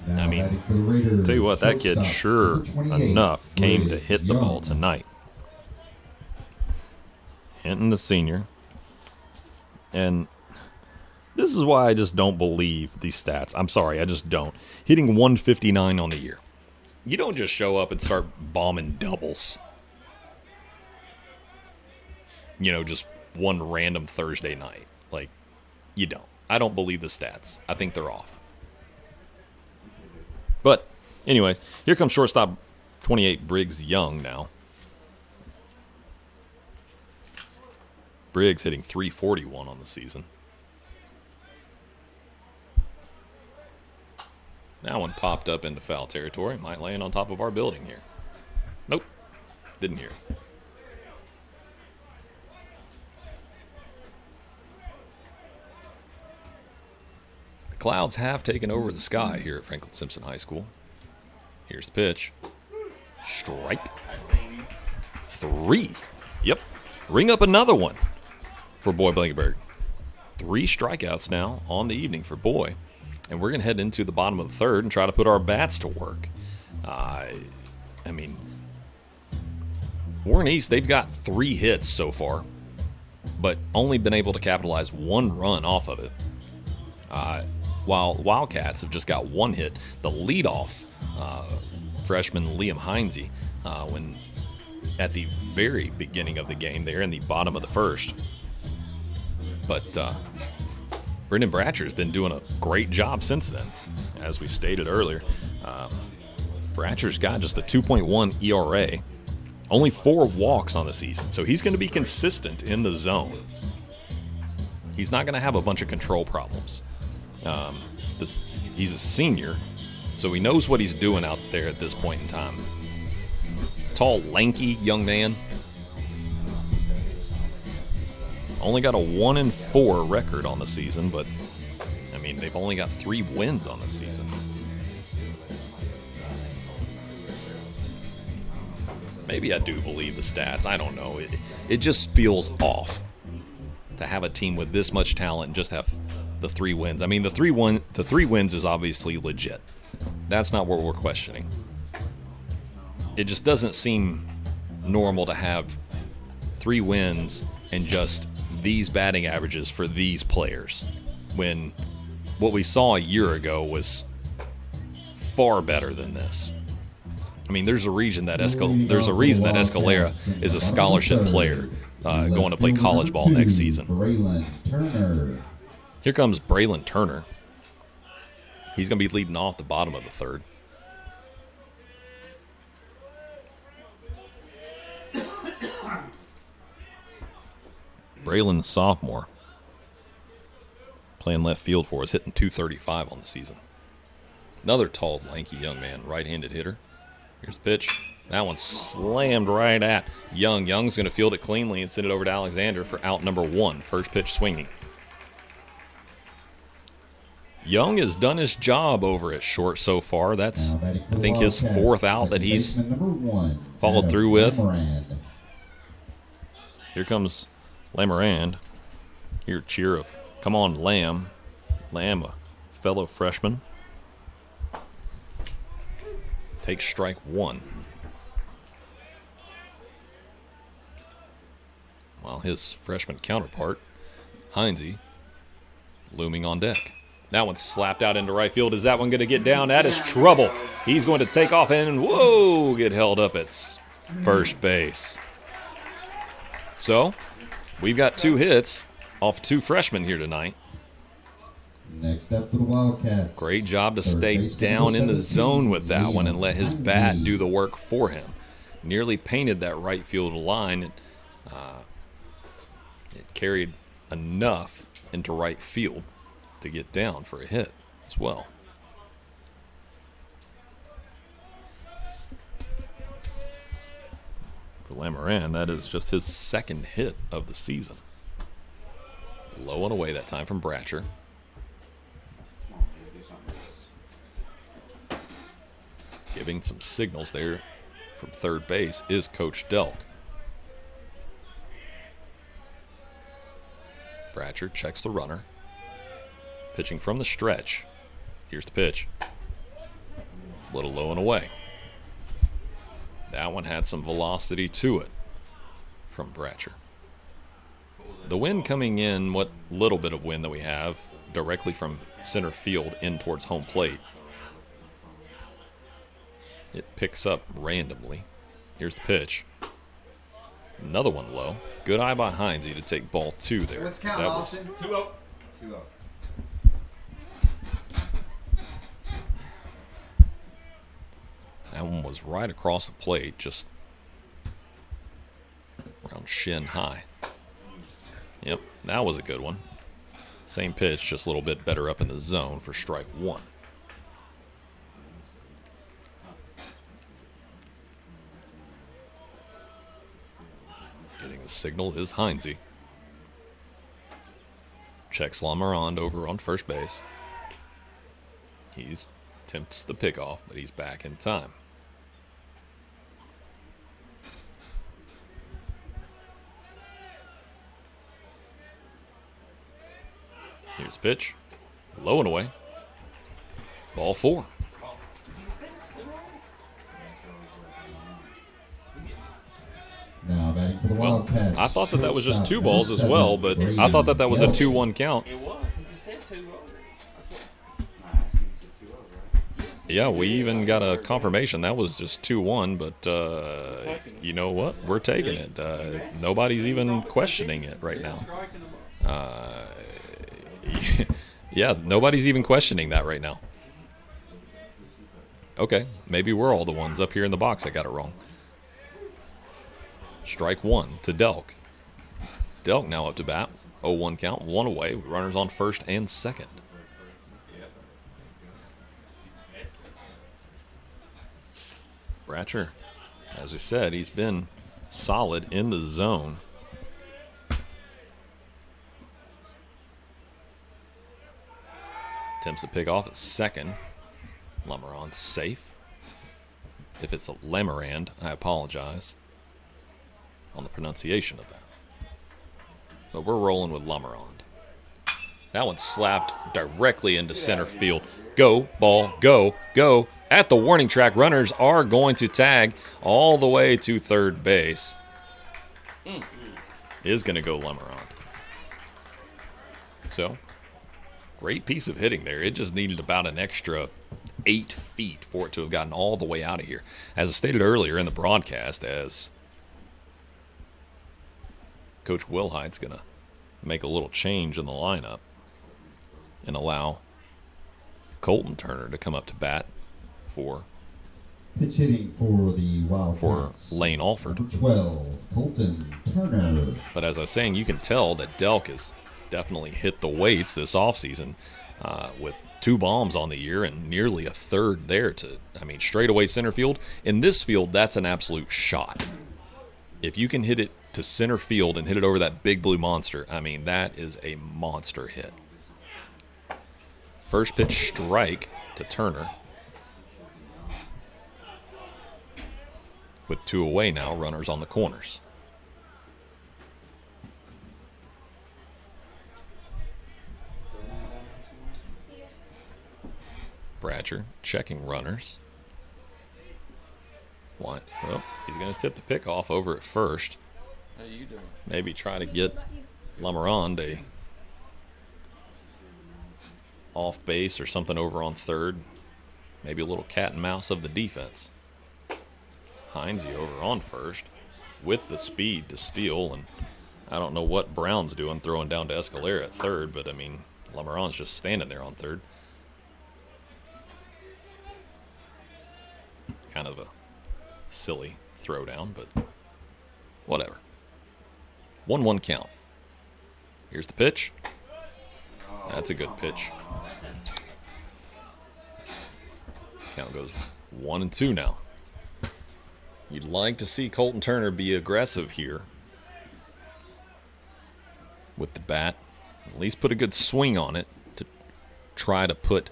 Now I mean, batting for the Raiders, tell you what, that kid shortstop, sure number 28, enough came to Briggs hit the Young. ball tonight. Hinton, the senior. And this is why I just don't believe these stats. I'm sorry, I just don't. Hitting 159 on the year. You don't just show up and start bombing doubles. You know, just one random Thursday night. Like, you don't. I don't believe the stats. I think they're off. But, anyways, here comes shortstop 28, Briggs Young now. Briggs hitting 341 on the season. That one popped up into foul territory. Might land on top of our building here. Nope. Didn't hear it. The clouds have taken over the sky here at Franklin Simpson High School. Here's the pitch. Strike. 3. Yep. Ring up another one for Boy Blankenberg. 3 strikeouts now on the evening for Boy. And we're going to head into the bottom of the third and try to put our bats to work. I mean, Warren East, they've got 3 hits so far, but only been able to capitalize 1 run off of it. While Wildcats have just got 1 hit. The leadoff freshman Liam Heinze, when at the very beginning of the game, there in the bottom of the first. But Brendan Bratcher's been doing a great job since then. As we stated earlier, Bratcher's got just a 2.1 ERA, only 4 walks on the season, so he's going to be consistent in the zone. He's not going to have a bunch of control problems. He's a senior, so he knows what he's doing out there at this point in time. Tall, lanky young man. Only got a 1-4 record on the season, but I mean, they've only got 3 wins on the season. Maybe I do believe the stats. I don't know. It just feels off to have a team with this much talent and just have the 3 wins. I mean, the 3 wins is obviously legit. That's not what we're questioning. It just doesn't seem normal to have 3 wins and just these batting averages for these players, when what we saw a year ago was far better than this. I mean, there's a reason that Escalera is a scholarship player going to play college ball next season. Here comes Braylon Turner. He's going to be leading off the bottom of the third. Braylon, sophomore, playing left field for us, hitting 235 on the season. Another tall, lanky young man, right-handed hitter. Here's the pitch. That one slammed right at Young. Young's going to field it cleanly and send it over to Alexander for out number 1. First pitch swinging. Young has done his job over at short so far. That's, I think, his 4th out that he's followed through with. Here comes Lamarand. Here, cheer of, come on, Lamb. Lamb, a fellow freshman. Takes strike 1. While his freshman counterpart, Heinze, looming on deck. That one's slapped out into right field. Is that one going to get down? That is trouble. He's going to take off and, whoa, get held up at first base. So, we've got 2 hits off 2 freshmen here tonight. Next up for the Wildcats. Great job to stay down in the zone with that one and let his bat do the work for him. Nearly painted that right field line. It carried enough into right field to get down for a hit as well. For Lamarand, that is just his 2nd hit of the season. Low and away that time from Bratcher. Giving some signals there from third base is Coach Delk. Bratcher checks the runner. Pitching from the stretch. Here's the pitch. A little low and away. That one had some velocity to it from Bratcher. The wind coming in, what little bit of wind that we have, directly from center field in towards home plate. It picks up randomly. Here's the pitch. Another one low. Good eye by Heinze to take ball 2 there. Let's count, Austin. 2-0. 2-0. That one was right across the plate, just around shin high. Yep, that was a good one. Same pitch, just a little bit better up in the zone for strike 1. Getting the signal is Heinze. Checks Lamarand over on first base. He's attempts the pickoff, but he's back in time. Here's the pitch. Low and away. Ball 4. Now batting for the Wildcats. I thought that was just 2 balls as well, but I thought that was a 2-1 count. It was. He just said 2-0. Yeah, we even got a confirmation that was just 2-1, but you know what? We're taking it. Nobody's even questioning it right now. Yeah, nobody's even questioning that right now. Okay, maybe we're all the ones up here in the box that got it wrong. Strike 1 to Delk. Delk now up to bat. 0-1 count, 1 away. Runners on first and second. Bratcher, as we said, he's been solid in the zone. Attempts to pick off at second. Lamarand safe. If it's a Lamarand, I apologize on the pronunciation of that. But we're rolling with Lamarand. That one slapped directly into center field. Go, ball, go, go. At the warning track, runners are going to tag all the way to third base. Is going to go Lamarand. So, great piece of hitting there. It just needed about an extra 8 feet for it to have gotten all the way out of here. As I stated earlier in the broadcast, as Coach Wilhite's going to make a little change in the lineup and allow Colton Turner to come up to bat for pitch hitting for the Wildcats. For Lane Alford. Number 12, Colton Turner. But as I was saying, you can tell that Delk has definitely hit the weights this offseason. with 2 bombs on the year and nearly a third there to, straightaway center field. In this field, that's an absolute shot. If you can hit it to center field and hit it over that big blue monster, that is a monster hit. First pitch strike to Turner. With 2 away now, runners on the corners. Bratcher checking runners. What? Well, he's going to tip the pick off over at first. How you doing? Maybe try to get Lamarand a off base or something over on third. Maybe a little cat and mouse of the defense. Heinze over on first with the speed to steal, and I don't know what Brown's doing throwing down to Escalera at third, but Lamarand's just standing there on third. Kind of a silly throwdown, but whatever. 1-1 count. Here's the pitch. That's a good pitch. Count goes 1-2 now. You'd like to see Colton Turner be aggressive here with the bat. At least put a good swing on it to try to put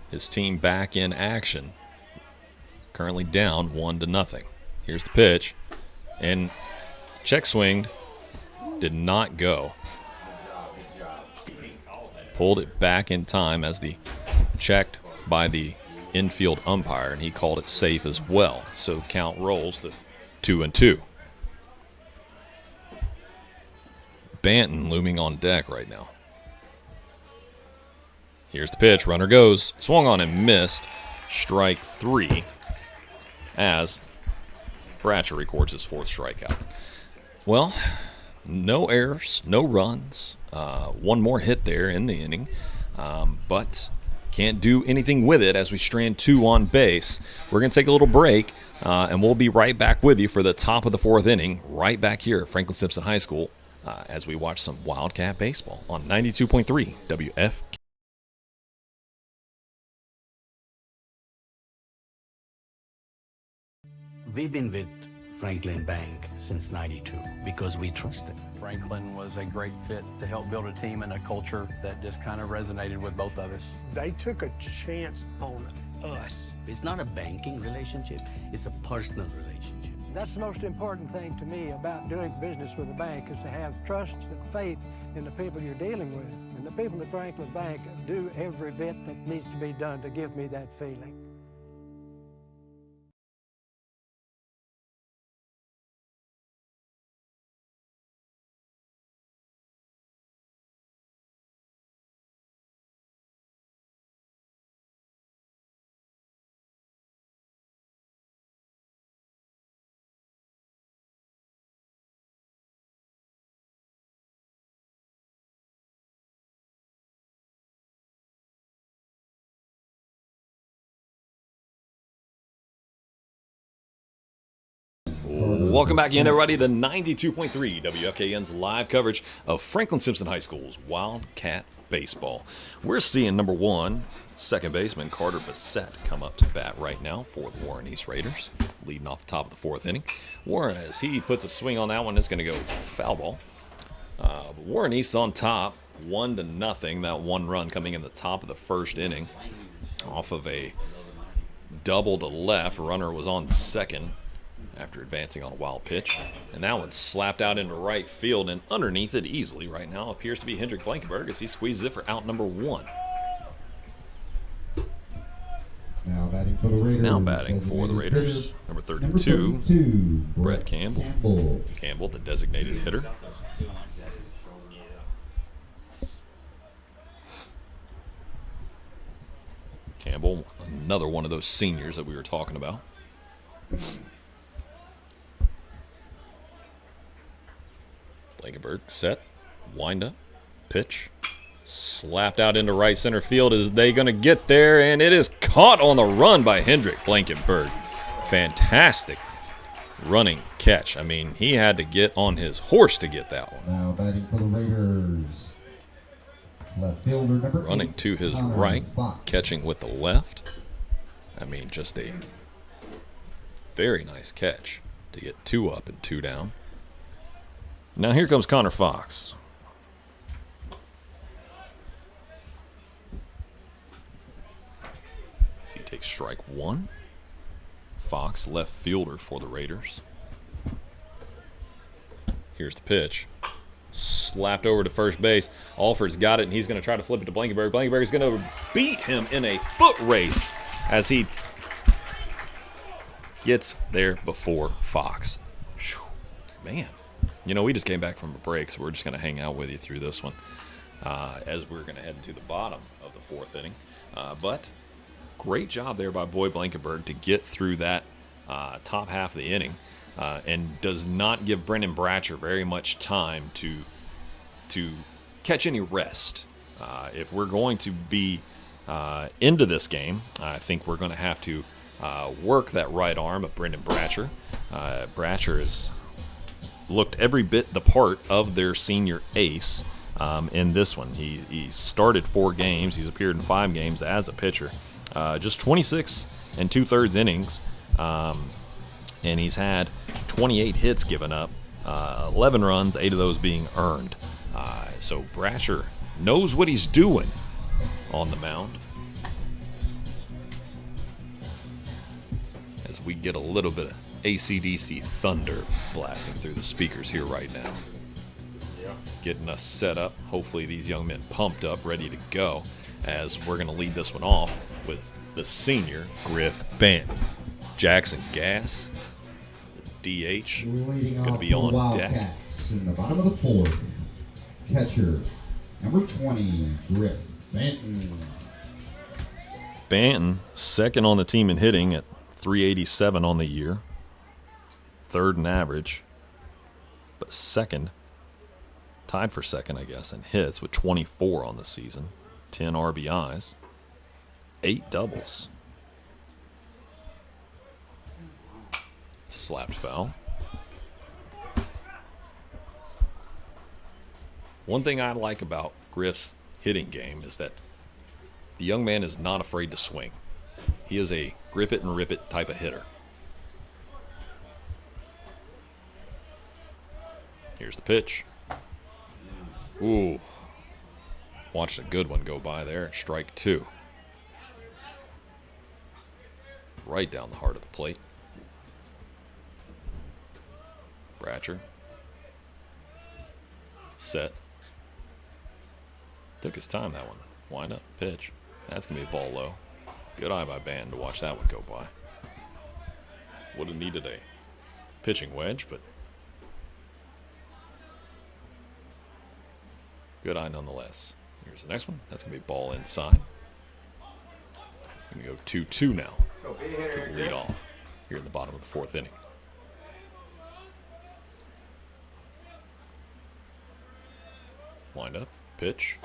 his team back in action. Currently down 1-0. Here's the pitch. And check swinged. Did not go. Pulled it back in time as the checked by the infield umpire, and he called it safe as well. So count rolls to 2-2. Banton looming on deck right now. Here's the pitch. Runner goes. Swung on and missed. Strike 3 as Bratcher records his 4th strikeout. Well, no errors, no runs. 1 more hit there in the inning, but can't do anything with it as we strand 2 on base. We're going to take a little break, and we'll be right back with you for the top of the 4th inning, right back here at Franklin Simpson High School as we watch some Wildcat baseball on 92.3 WF. We've been with Franklin Bank since '92 because we trust it. Franklin was a great fit to help build a team and a culture that just kind of resonated with both of us. They took a chance on us. It's not a banking relationship, it's a personal relationship. That's the most important thing to me about doing business with a bank is to have trust and faith in the people you're dealing with. And the people at Franklin Bank do every bit that needs to be done to give me that feeling. Welcome back in, everybody, to 92.3 WFKN's live coverage of Franklin Simpson High School's Wildcat Baseball. We're seeing number 1, second baseman Carter Bassett come up to bat right now for the Warren East Raiders, leading off the top of the 4th inning. Warren, as he puts a swing on that one, it's going to go foul ball. Warren East on top, 1-0. That 1 run coming in the top of the 1st inning off of a double to left. Runner was on second after advancing on a wild pitch. And that one's slapped out into right field, and underneath it easily right now appears to be Hendrik Blankenberg as he squeezes it for out number 1. Now batting for the Raiders. Number 32, Brett Campbell. Campbell, the designated hitter. Campbell, another one of those seniors that we were talking about. Blankenberg set, wind up, pitch, slapped out into right center field. Is they going to get there? And it is caught on the run by Hendrik Blankenberg. Fantastic running catch. I mean, he had to get on his horse to get that one. Now batting for the Raiders, Left fielder number Running 8, to his Connor right, Fox. catching with the left. I mean, just a very nice catch to get 2 up and 2 down. Now here comes Connor Fox. So he takes strike 1. Fox, left fielder for the Raiders. Here's the pitch. Slapped over to first base. Alford's got it, and he's going to try to flip it to Blankenberg. Blankenberg's going to beat him in a foot race as he gets there before Fox. Whew. Man, you know, we just came back from a break, so we're just going to hang out with you through this one as we're going to head into the bottom of the 4th inning. But great job there by Boy Blankenberg to get through that top half of the inning. And does not give Brendan Bratcher very much time to catch any rest. If we're going to be into this game, I think we're going to have to work that right arm of Brendan Bratcher. Bratcher has looked every bit the part of their senior ace in this one. He started 4 games. He's appeared in 5 games as a pitcher. Just 26 2/3 innings. And he's had 28 hits given up, 11 runs, 8 of those being earned. So Bratcher knows what he's doing on the mound. As we get a little bit of AC/DC thunder blasting through the speakers here right now. Getting us set up. Hopefully these young men pumped up, ready to go, as we're going to lead this one off with the senior, Griff Banton. Jackson Gass, DH, going to be on deck. In the bottom of the 4th, catcher number 20, Griff Banton. Banton, second on the team in hitting at 387 on the year, 3rd in average, but second, tied for second, I guess, in hits with 24 on the season, 10 RBIs, 8 doubles. Slapped foul. One thing I like about Griff's hitting game is that the young man is not afraid to swing. He is a grip it and rip it type of hitter. Here's the pitch. Ooh. Watched a good one go by there. Strike 2. Right down the heart of the plate. Bratcher. Set. Took his time, that one. Wind up, pitch. That's going to be a ball low. Good eye by Banton to watch that one go by. Would have needed a pitching wedge, but good eye nonetheless. Here's the next one. That's going to be a ball inside. Going to go 2-2 now to lead off here in the bottom of the 4th inning. Wind up, pitch.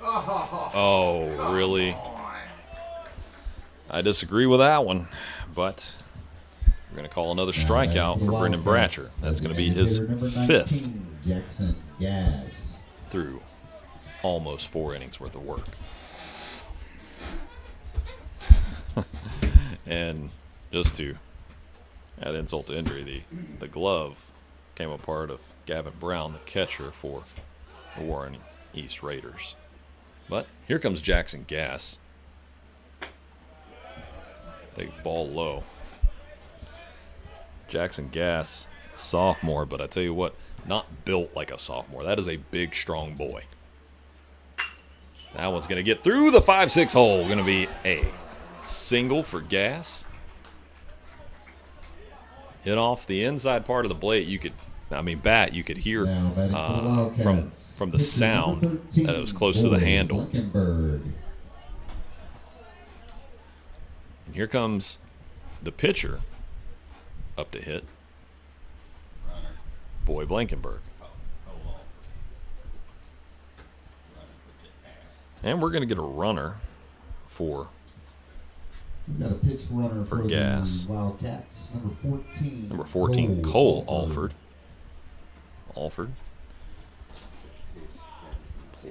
Oh, really? I disagree with that one, but we're going to call another strikeout for Brendan Bratcher. That's going to be his 5th Jackson Gass. through almost 4 innings worth of work. And just to add insult to injury, the glove came a part of Gavin Brown, the catcher for the Warren East Raiders. But here comes Jackson Gass. Take ball low. Jackson Gass, sophomore, but I tell you what, not built like a sophomore. That is a big, strong boy. That one's going to get through the 5-6 hole. Going to be a single for Gass. Hit off the inside part of the plate. You could hear from the sound that it was close to the handle. And here comes the pitcher up to hit. Boy Blankenberg. And we're going to get a runner for Gass. Number 14, Cole Alford.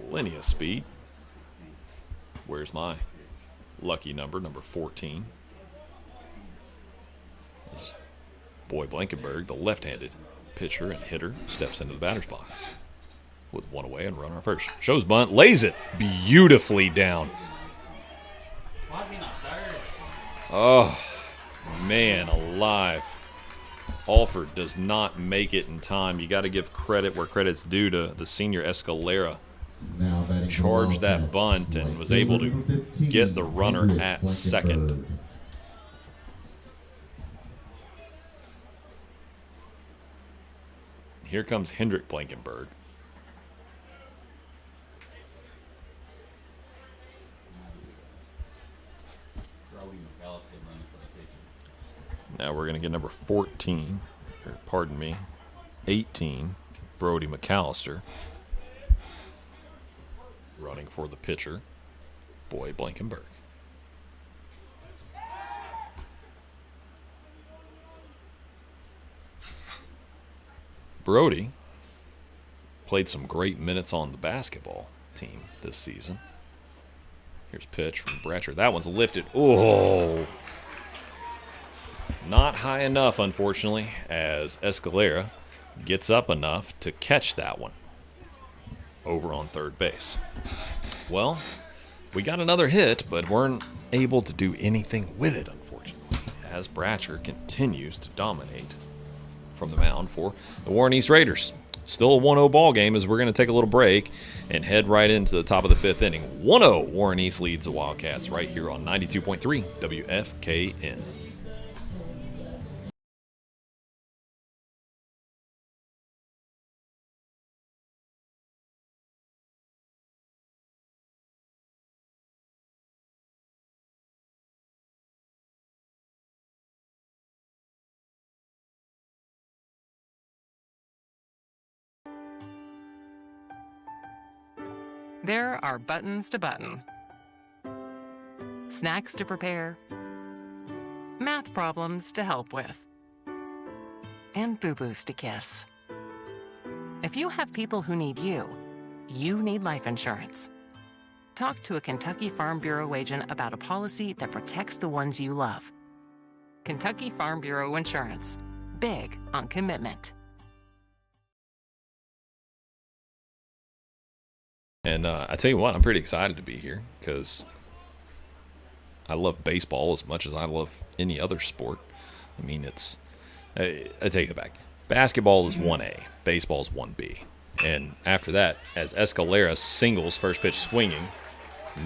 plenty of speed. Where's my lucky number 14? This boy Blankenberg, the left-handed pitcher and hitter, steps into the batter's box with one away and runner on first. Shows bunt, lays it beautifully down. Oh, man alive. Alford does not make it in time. You got to give credit where credit's due to the senior Escalera. Charged that bunt and was able to get the runner at second. Here comes Hendrik Blankenberg. Now we're going to get number 14, or pardon me, 18, Brody McAllister, running for the pitcher, Boy Blankenberg. Brody played some great minutes on the basketball team this season. Here's pitch from Bratcher. That one's lifted. Oh! Not high enough, unfortunately, as Escalera gets up enough to catch that one over on third base. Well, we got another hit, but weren't able to do anything with it, unfortunately, as Bratcher continues to dominate from the mound for the Warren East Raiders. Still a 1-0 ball game as we're going to take a little break and head right into the top of the fifth inning. 1-0 Warren East leads the Wildcats right here on 92.3 WFKN. There are buttons to button, snacks to prepare, math problems to help with, and boo-boos to kiss. If you have people who need you, you need life insurance. Talk to a Kentucky Farm Bureau agent about a policy that protects the ones you love. Kentucky Farm Bureau Insurance. Big on commitment. And I tell you what, I'm pretty excited to be here because I love baseball as much as I love any other sport. I mean, I take it back. Basketball is 1A, baseball is 1B. And after that, as Escalera singles first pitch swinging,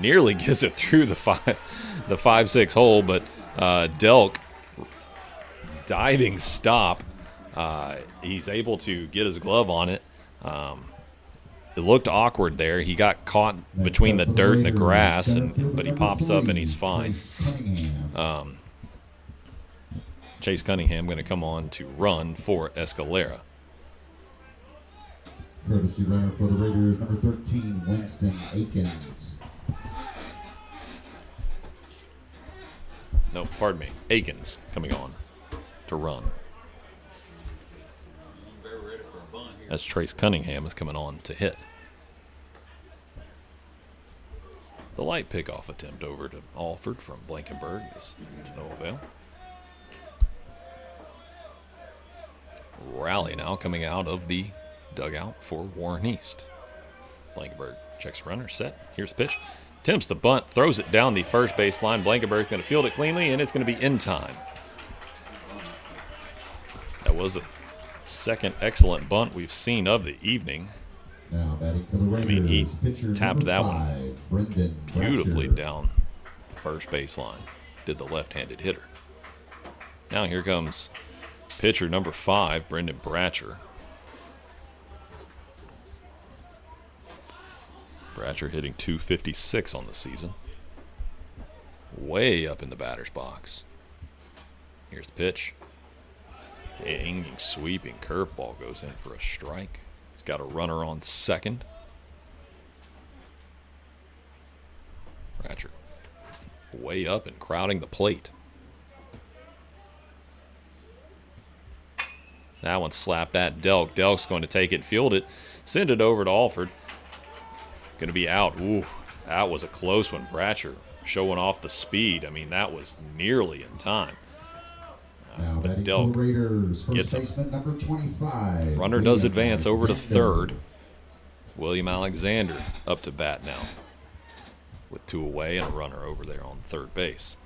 nearly gets it through the 5-6 hole, but Delk diving stop. He's able to get his glove on it. It looked awkward there. He got caught between the dirt and the grass, but he pops up and he's fine. Chase Cunningham going to come on to run for Escalera. Courtesy runner for the Raiders, number 13, Winston Akins. No, pardon me. Akins coming on to run. As Trace Cunningham is coming on to hit. The light pickoff attempt over to Alford from Blankenberg is to no avail. Rally now coming out of the dugout for Warren East. Blankenberg checks runner, set. Here's the pitch. Attempts the bunt, throws it down the first baseline. Blankenberg's going to field it cleanly, and it's going to be in time. That was a second excellent bunt we've seen of the evening. Now batting for the Raiders, I mean, he pitcher tapped that number 5, one Brendan beautifully Bratcher. down the first baseline. Did the left-handed hitter. Now here comes pitcher number 5, Brendan Bratcher. Bratcher hitting .256 on the season. Way up in the batter's box. Here's the pitch. Hanging, sweeping curveball goes in for a strike. He's got a runner on second. Bratcher way up and crowding the plate. That one slapped at Delk. Delk's going to take it, field it, send it over to Alford. going to be out. Ooh, that was a close one. Bratcher showing off the speed. I mean, that was nearly in time. But Delk gets him. Number 25. Runner does advance over to third. William Alexander up to bat now, with 2 away and a runner over there on third base.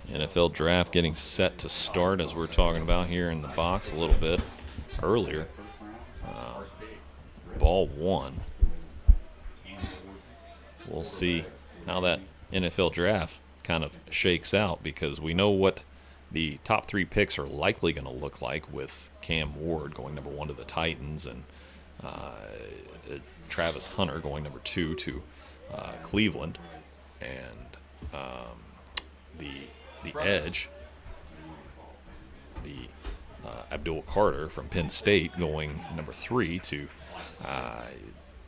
NFL draft getting set to start, as we're talking about here in the box a little bit earlier. Ball 1. We'll see how that NFL draft kind of shakes out, because we know what the top 3 picks are likely going to look like, with Cam Ward going number 1 to the Titans and Travis Hunter going number 2 to Cleveland, and the edge, Abdul Carter from Penn State going number 3 to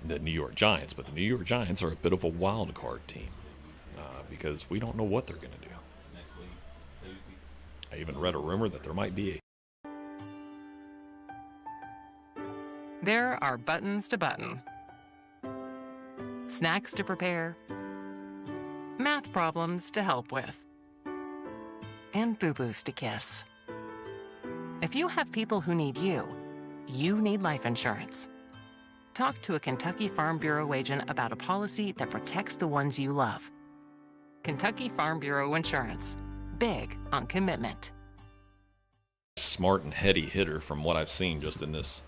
the New York Giants. But the New York Giants are a bit of a wild card team because we don't know what they're going to do. I even read a rumor that there might be There are buttons to button, snacks to prepare, math problems to help with, and boo-boos to kiss. If you have people who need you, you need life insurance. Talk to a Kentucky Farm Bureau agent about a policy that protects the ones you love. Kentucky Farm Bureau Insurance. Big on commitment. Smart and heady hitter from what I've seen just in this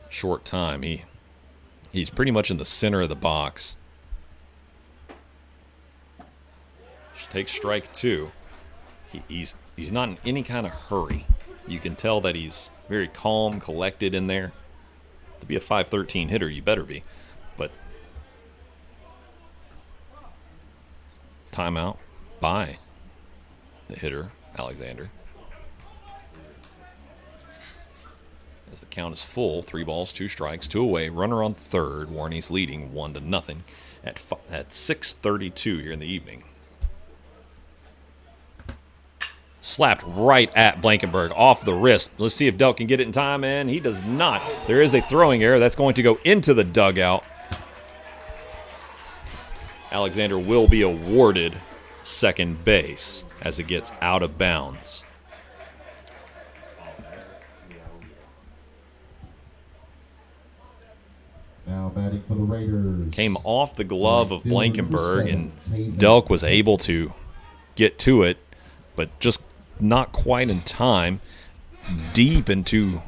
short time. He's pretty much in the center of the box. Takes strike 2. He's not in any kind of hurry. You can tell that he's very calm, collected in there. To be a 5'13" hitter, you better be. But timeout by the hitter, Alexander. As the count is full, 3 balls, 2 strikes, 2 away, runner on third. Warney's leading 1-0 at 6:32 here in the evening. Slapped right at Blankenberg off the wrist. Let's see if Delk can get it in time, and he does not. There is a throwing error that's going to go into the dugout. Alexander will be awarded second base as it gets out of bounds. Now batting for the Raiders. Came off the glove of Blankenberg, and Delk was able to get to it, but just not quite in time. Deep into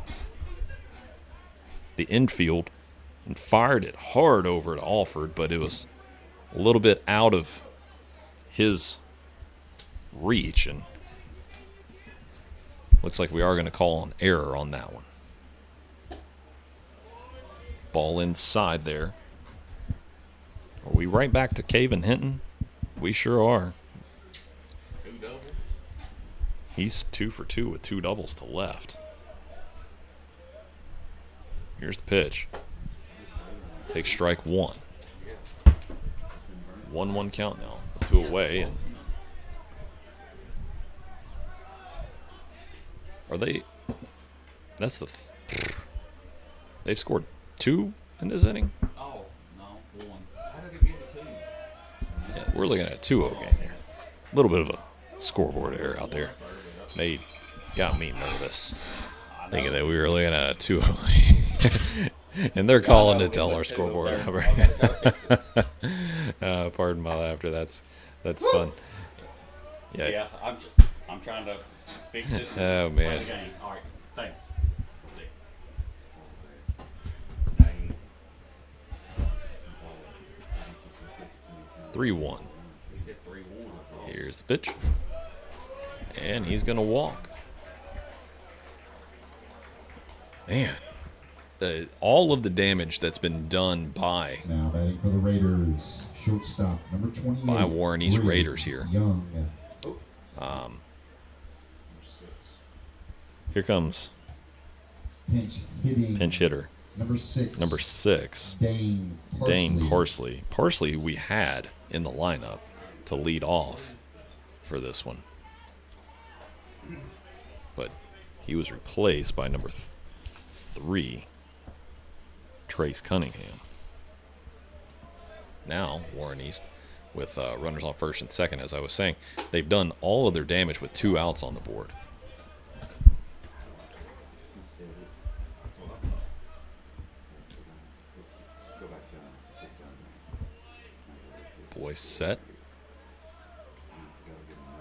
the infield and fired it hard over to Alford, but it was a little bit out of his reach, and looks like we are going to call an error on that one. Ball inside there. Are we right back to Caven Hinton? We sure are. He's 2 for 2 with 2 doubles to left. Here's the pitch. Takes strike 1. 1-1 count now. 2 away. And are they? That's the. They've scored 2 in this inning. Oh no, 1. How did it get to 2? Yeah, we're looking at a 2-0 game here. A little bit of a scoreboard error out there. Got me nervous, thinking that we were looking at a 2-0. And they're calling to tell our scoreboard number. Pardon my laughter. That's fun. Yeah, I'm trying to fix it. Oh man. All right, thanks. 3-1. Here's the pitch. And he's going to walk. Man, all of the damage that's been done by Now batting for the Raiders, shortstop number 28. By Warren East Raiders here. Young. Here comes pinch hitter. Number 6. Dane Parsley. Parsley, who we had in the lineup to lead off for this one. But He was replaced by number 3, Trace Cunningham. Now, Warren East with runners on first and second, as I was saying, they've done all of their damage with 2 outs on the board. Boys set.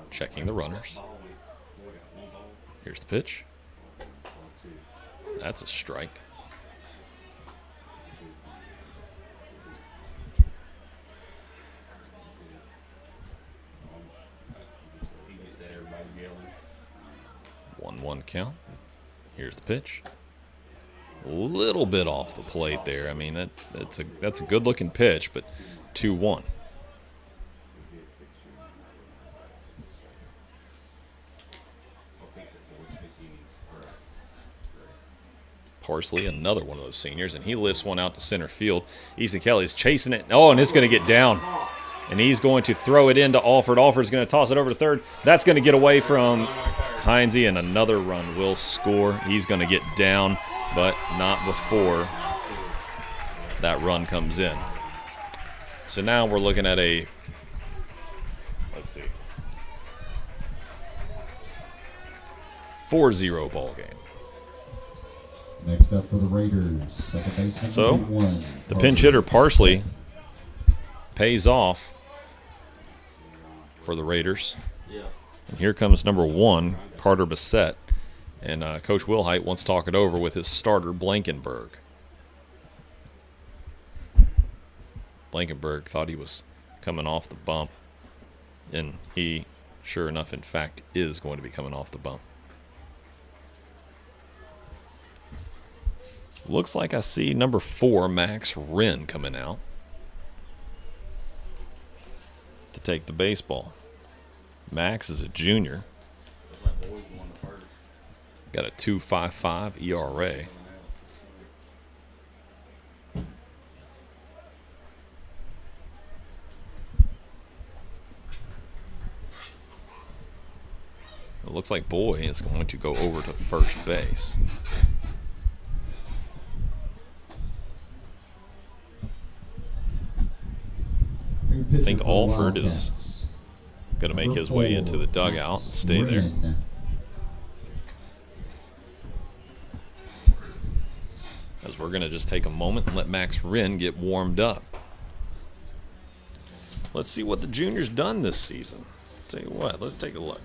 Checking the runners. Here's the pitch. That's a strike. One count. Here's the pitch. A little bit off the plate there. I mean, that's a good looking pitch, but 2-1. Parsley, another one of those seniors, and he lifts one out to center field. Easton Kelly's chasing it. Oh, and it's going to get down. And he's going to throw it into Alford. Alford's going to toss it over to third. That's going to get away from Heinze, and another run will score. He's going to get down, but not before that run comes in. So now we're looking at a, let's see, 4-0 ball game. Next up for the Raiders, second baseman. So #1, the pinch hitter Parsley pays off for the Raiders. And here comes number 1, Carter Bassett. And Coach Wilhite wants to talk it over with his starter, Blankenberg. Blankenberg thought he was coming off the bump. And he, sure enough, in fact, is going to be coming off the bump. Looks like I see number 4, Max Wren, coming out to take the baseball. Max is a junior. Got a 2.55 ERA. It looks like Boy is going to go over to first base. I think Alford is going to make his way into the dugout and stay there. As we're going to just take a moment and let Max Wren get warmed up. Let's see what the junior's done this season. Tell you what, let's take a look.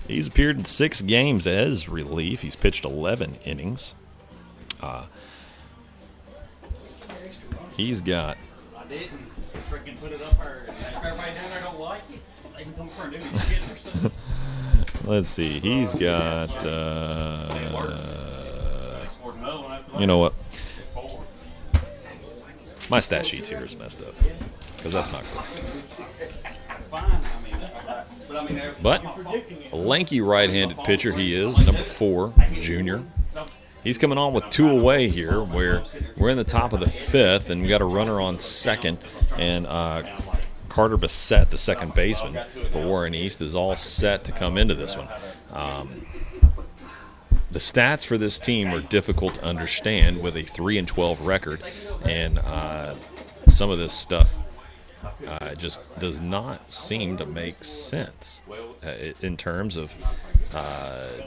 He's appeared in 6 games as relief. He's pitched 11 innings. He's got... I didn't freaking put it up there. If everybody down there don't like it, they can come for a new skit or something. Let's see. He's got... you know what? My stat sheets here is messed up. Because that's not correct. But a lanky right-handed pitcher he is, number 4, junior. He's coming on with 2 away here, where we're in the top of the 5th, and we got a runner on second. And Carter Bassett, the second baseman for Warren East, is all set to come into this one. The stats for this team are difficult to understand with a 3-12 record, and some of this stuff just does not seem to make sense in terms of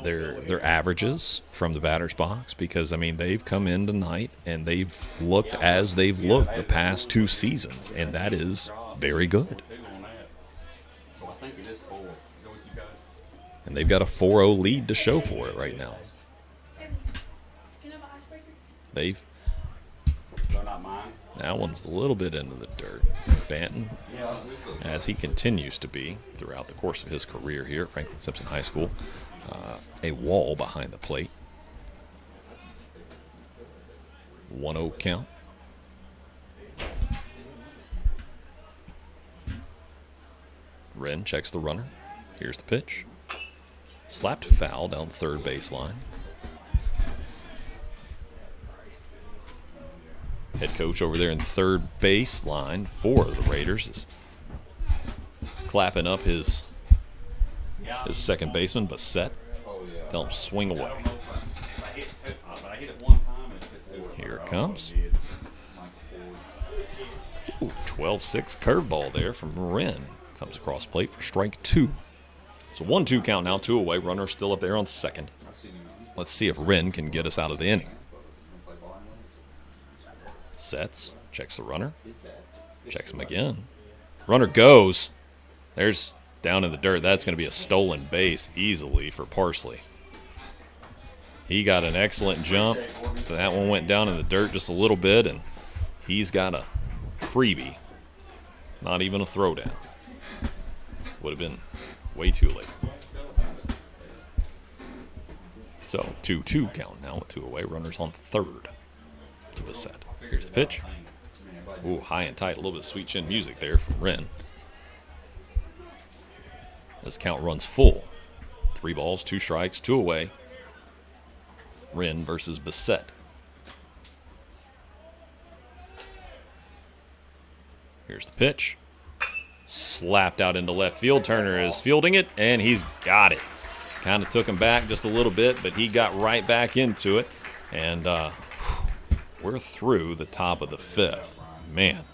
their averages from the batter's box, because I mean they've come in tonight and they've looked as they've looked the past 2 seasons, and that is very good. And they've got a 4-0 lead to show for it right now. They've... That one's a little bit into the dirt. Banton, as he continues to be throughout the course of his career here at Franklin Simpson High School, a wall behind the plate. 1-0 count. Wren checks the runner. Here's the pitch. Slapped foul down the third baseline. Head coach over there in third baseline for the Raiders is clapping up his second baseman, Bassett. Tell him swing away. I hit it one time and Here it comes. Ooh, 12-6 curveball there from Wren. Comes across plate for strike 2. So 1-2 count now, 2 away. Runner still up there on second. Let's see if Wren can get us out of the inning. Sets, checks the runner, checks him again. Runner goes. There's down in the dirt. That's going to be a stolen base easily for Parsley. He got an excellent jump. That one went down in the dirt just a little bit, and he's got a freebie. Not even a throwdown. Would have been way too late. So 2-2 count now with 2 away. Runners on third to Bissett. Here's the pitch. Ooh, high and tight. A little bit of sweet chin music there from Wren. This count runs full. 3 balls, 2 strikes, 2 away. Wren versus Bissett. Here's the pitch. Slapped out into left field. Turner is fielding it, and he's got it. Kind of took him back just a little bit, but he got right back into it. And we're through the top of the 5th. Man.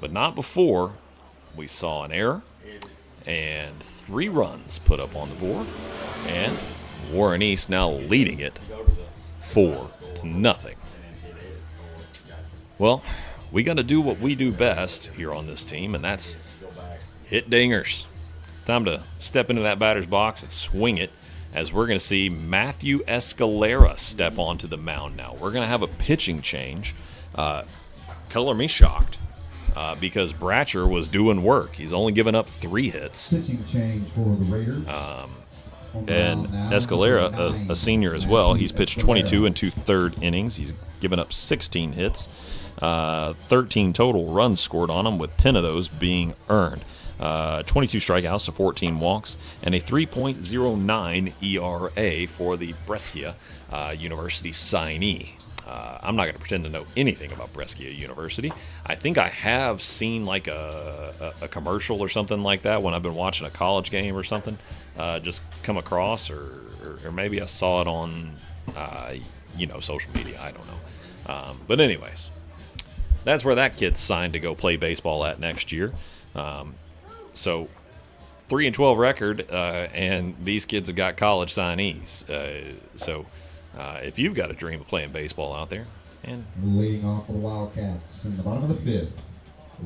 But not before we saw an error and 3 runs put up on the board. And Warren East now leading it 4-0. Well, we got to do what we do best here on this team, and that's hit dingers. Time to step into that batter's box and swing it, as we're going to see Matthew Escalera step onto the mound now. We're going to have a pitching change. Color me shocked, because Bratcher was doing work. He's only given up 3 hits. Pitching change for the Raiders. And Escalera, a senior as well, he's pitched 22 and 2/3 innings. He's given up 16 hits, 13 total runs scored on him, with 10 of those being earned. 22 strikeouts to 14 walks, and a 3.09 ERA for the Brescia University signee. I'm not going to pretend to know anything about Brescia University. I think I have seen like a commercial or something like that when I've been watching a college game or something. Just come across, or maybe I saw it on, social media. I don't know. But anyways, that's where that kid's signed to go play baseball at next year. So 3-12 record, and these kids have got college signees. So if you've got a dream of playing baseball out there, and leading off for the Wildcats in the bottom of the 5th.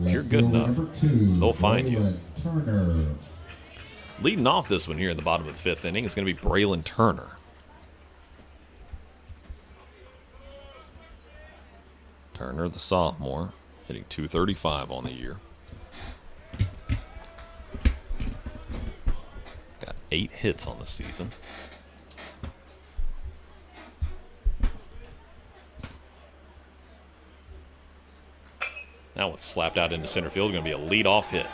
If you're good enough, they'll find you. Turner. Leading off this one here in the bottom of the 5th inning is going to be Braylon Turner. Turner, the sophomore, hitting .235 on the year. Got 8 hits on the season. Now it's slapped out into center field. Going to be a leadoff hit.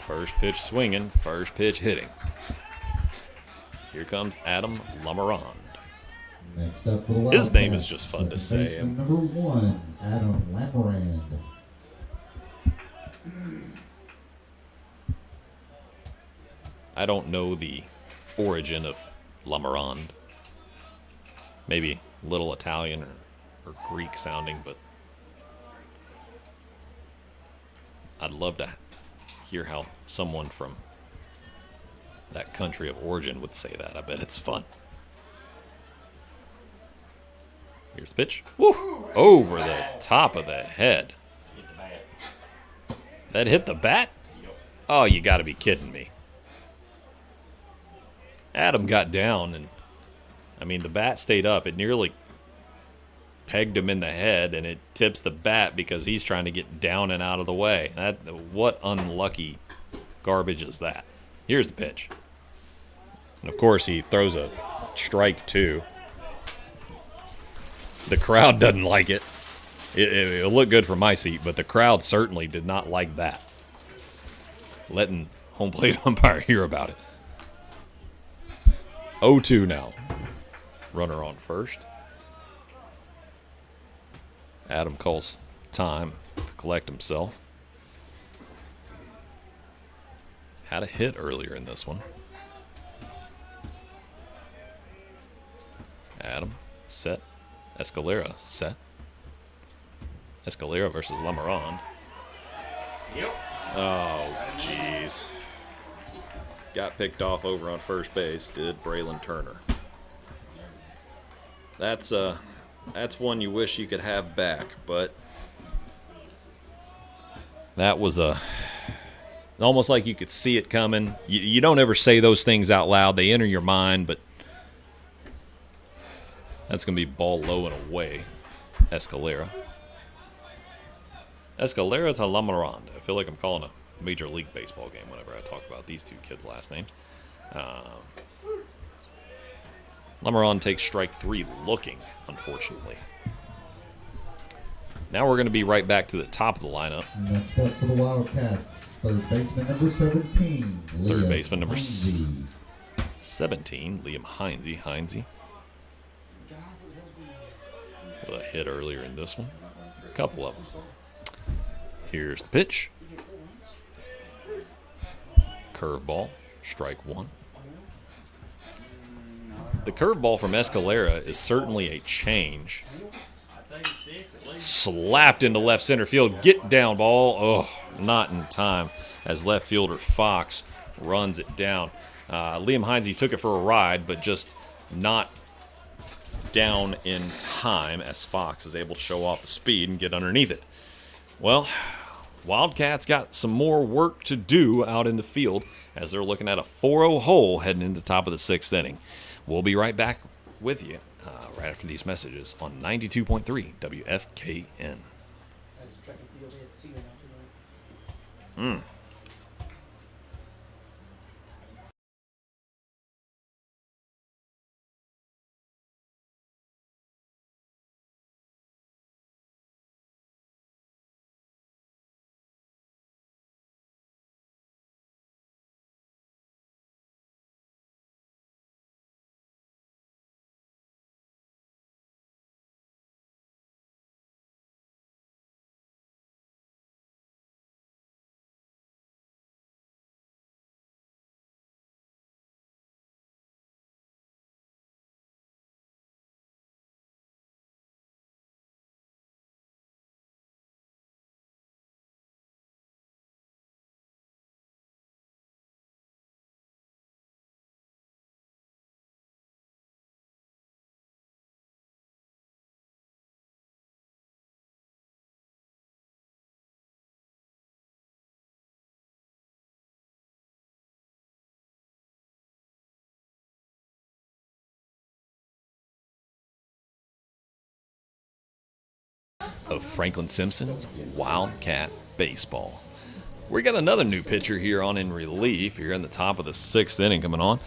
First pitch swinging, first pitch hitting. Here comes Adam Lamarand. Next up for the Wildcats, his name is just fun to say. Number 1, Adam Lamarand. I don't know the origin of Lamarand. Maybe a little Italian or Greek sounding, but I'd love to hear how someone from that country of origin would say that. I bet it's fun. Here's the pitch. Woo! Over the top of the head. That hit the bat? Oh, you got to be kidding me. Adam got down, and the bat stayed up. It nearly pegged him in the head, and it tips the bat because he's trying to get down and out of the way. What unlucky garbage is that? Here's the pitch. And of course, he throws a strike 2. The crowd doesn't like it. It'll look good from my seat, but the crowd certainly did not like that. Letting home plate umpire hear about it. 0-2 now. Runner on first. Adam calls time to collect himself. Had a hit earlier in this one. Adam, set. Escalera, set. Escalera versus Lamarand. Yep. Oh, jeez. Got picked off over on first base, did Braylon Turner. That's one you wish you could have back, but that was almost like you could see it coming. You don't ever say those things out loud. They enter your mind, but that's going to be ball low and away. Escalera. Escalera to Lamarand. I feel like I'm calling a Major League Baseball game whenever I talk about these two kids' last names. Lamarand takes strike 3 looking, unfortunately. Now we're going to be right back to the top of the lineup. And next up for the Wildcats, third baseman number 17. Third baseman number 17, Liam Heinze. Heinze with a hit earlier in this one. A couple of them. Here's the pitch. Curveball, strike 1. The curveball from Escalera is certainly a change. Slapped into left center field. Get down ball. Oh, not in time as left fielder Fox runs it down. Liam Heinze took it for a ride, but just not down in time as Fox is able to show off the speed and get underneath it. Well, Wildcats got some more work to do out in the field as they're looking at a 4-0 hole heading into the top of the 6th inning. We'll be right back with you right after these messages on 92.3 WFKN. Of Franklin Simpson's Wildcat Baseball. We got another new pitcher here on in relief here in the top of the 6th inning coming on.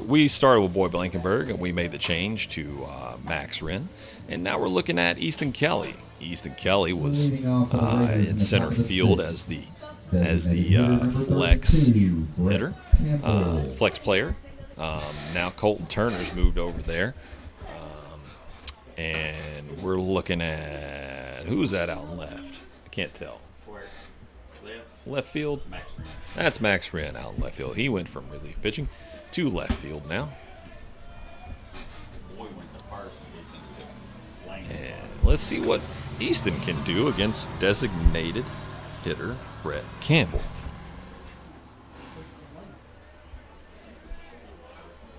We started with Boy Blankenberg and we made the change to Max Wren, and now we're looking at Easton Kelly. Easton Kelly was in center field as the flex hitter, flex player. Now Colton Turner's moved over there. And we're looking at, who's that out left? I can't tell. Where? Left field? Max Wren. That's Max Wren out in left field. He went from relief pitching to left field now. Boy went to first and gets into And let's see what Easton can do against designated hitter Brett Campbell.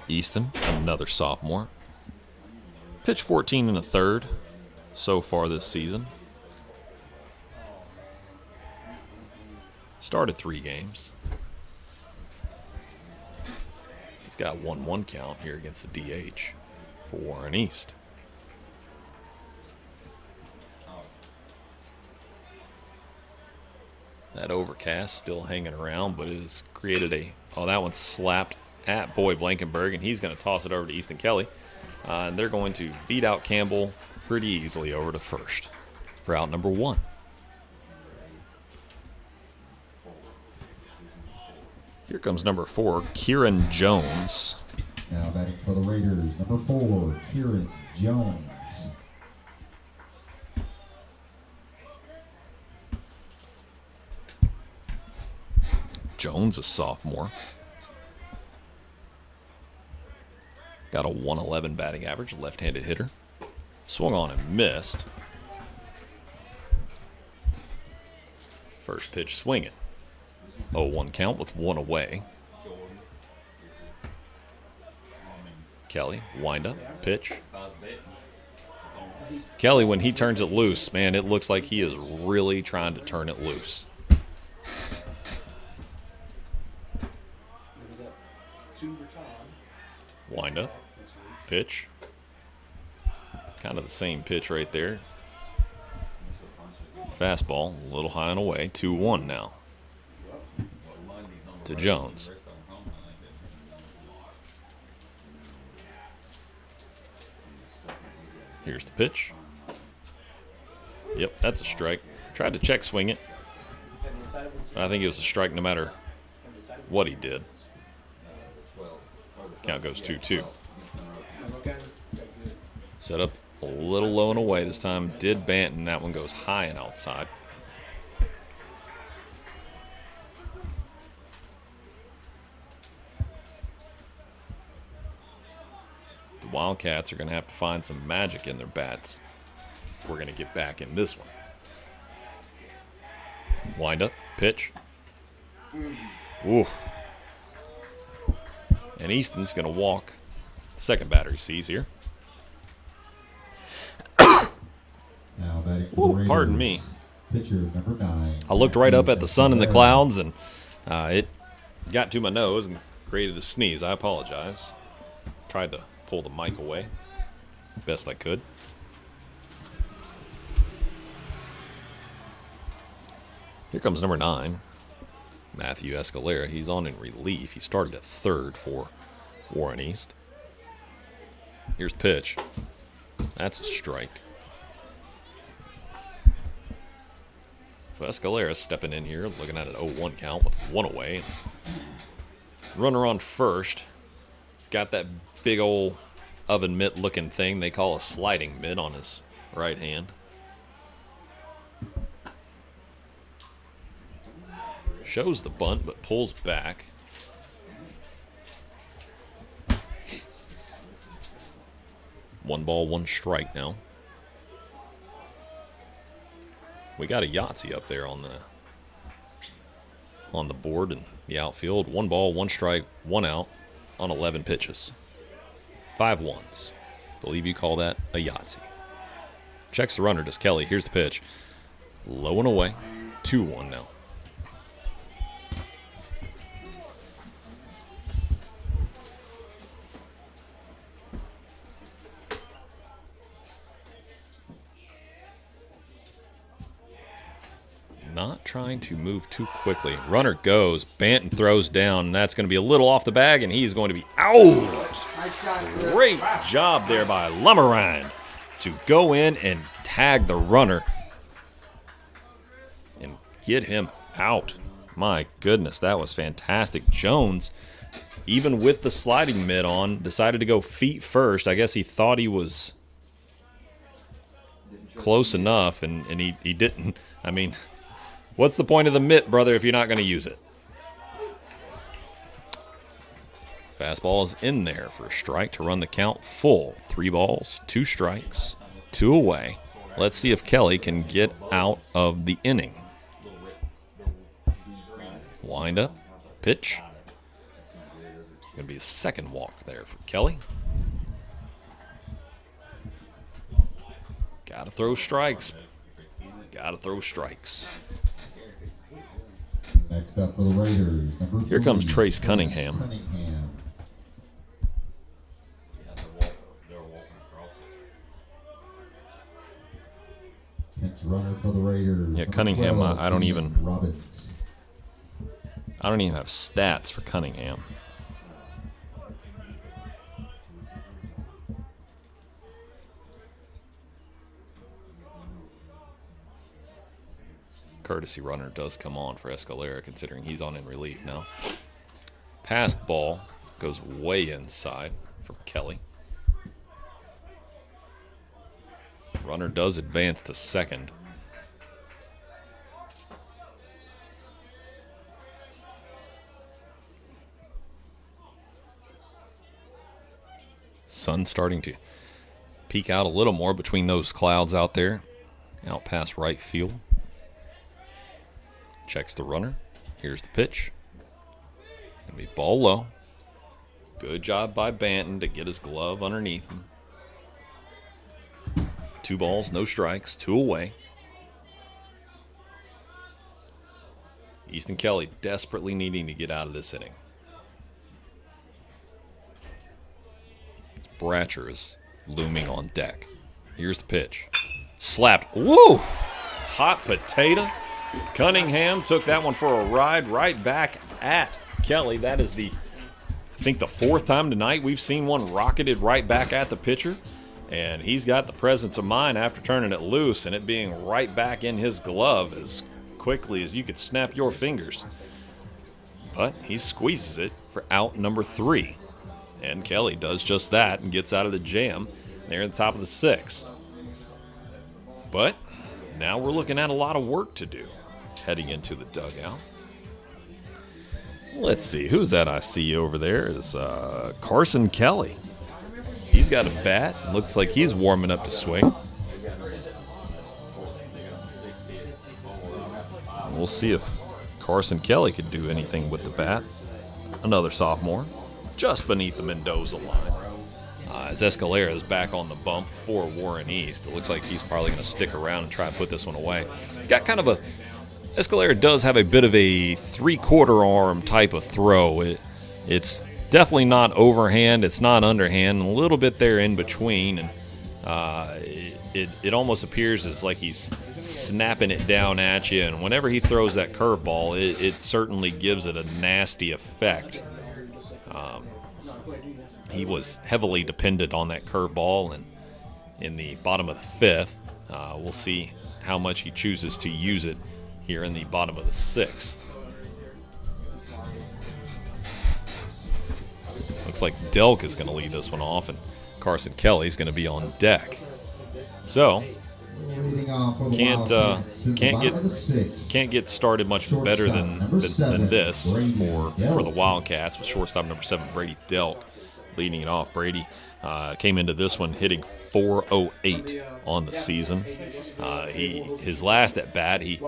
Easton, another sophomore. Pitched 14 and a third so far this season. Started 3 games. He's got 1-1 count here against the DH for Warren East. That overcast still hanging around, but it has created that one's slapped at Boy Blankenberg, and he's going to toss it over to Easton Kelly. And they're going to beat out Campbell pretty easily over to first for out number 1. Here comes number 4, Kieran Jones. Now batting for the Raiders, number 4, Kieran Jones. Jones, a sophomore. Got a 111 batting average, left-handed hitter. Swung on and missed. First pitch swinging. 0-1 count with one away. Kelly, wind up, pitch. Kelly, when he turns it loose, man, it looks like he is really trying to turn it loose. Wind up, pitch. Kind of the same pitch right there. Fastball, a little high and away. 2-1 now to Jones. Here's the pitch. Yep, that's a strike. Tried to check swing it. I think it was a strike no matter what he did. Count goes 2-2. Set up a little low and away this time. Did Banton. That one goes high and outside. The Wildcats are going to have to find some magic in their bats if we're going to get back in this one. Wind up, pitch. Oof. And Easton's going to walk. Second batter he sees here. Ooh, pardon me. Pitcher number 9. I looked right up at the sun and the clouds, and it got to my nose and created a sneeze. I apologize. Tried to pull the mic away best I could. Here comes number 9, Matthew Escalera. He's on in relief. He started at third for Warren East. Here's pitch. That's a strike. So Escalera stepping in here, looking at an 0-1 count with one away. Runner on first. He's got that big old oven mitt looking thing they call a sliding mitt on his right hand. Shows the bunt, but pulls back. One ball, one strike now. We got a Yahtzee up there on the board in the outfield. 1 ball, 1 strike, 1 out on 11 pitches. 5 ones. Believe you call that a Yahtzee. Checks the runner, does Kelly. Here's the pitch. Low and away. 2-1 now. Not trying to move too quickly. Runner goes. Banton throws down. And that's going to be a little off the bag, and he's going to be out. Great job there by Lummerine to go in and tag the runner and get him out. My goodness, that was fantastic. Jones, even with the sliding mitt on, decided to go feet first. I guess he thought he was close enough, and he didn't. I mean, what's the point of the mitt, brother, if you're not going to use it? Fastball is in there for a strike to run the count full. 3 balls, 2 strikes, 2 away. Let's see if Kelly can get out of the inning. Wind up, pitch. Going to be a second walk there for Kelly. Got to throw strikes. Got to throw strikes. Next up for the Raiders, number Here comes 3, Trace Cunningham. Next runner for the Raiders. Yeah, Cunningham. 12, I don't even Robbins. have stats for Cunningham. Courtesy runner does come on for Escalera, considering he's on in relief now. Passed ball goes way inside for Kelly. Runner does advance to second. Sun's starting to peek out a little more between those clouds out there. Out past right field. Checks the runner. Here's the pitch. Gonna be ball low. Good job by Banton to get his glove underneath him. 2 balls, no strikes, 2 away. Easton Kelly desperately needing to get out of this inning. Bratcher is looming on deck. Here's the pitch. Slapped. Woo! Hot potato. Cunningham took that one for a ride right back at Kelly. That is I think the 4th time tonight we've seen one rocketed right back at the pitcher. And he's got the presence of mind after turning it loose and it being right back in his glove as quickly as you could snap your fingers. But he squeezes it for out number 3. And Kelly does just that and gets out of the jam there at the top of the 6th. But now we're looking at a lot of work to do heading into the dugout. Let's see, who's that I see over there is Carson Kelly. He's got a bat. Looks like he's warming up to swing. We'll see if Carson Kelly could do anything with the bat. Another sophomore, just beneath the Mendoza line. As Escalera is back on the bump for Warren East, it looks like he's probably going to stick around and try and put this one away. Got kind of Escalera does have a bit of a 3/4 arm type of throw. It's definitely not overhand, it's not underhand, a little bit there in between, and it almost appears as like he's snapping it down at you, and whenever he throws that curveball, it certainly gives it a nasty effect. He was heavily dependent on that curveball, and in the bottom of the 5th, we'll see how much he chooses to use it here in the bottom of the 6th. Looks like Delk is going to lead this one off, and Carson Kelly's going to be on deck. So can't get started much better than this for the Wildcats with shortstop number 7 Brady Delk leading it off. Brady came into this one hitting .408 on the season. His last at bat, he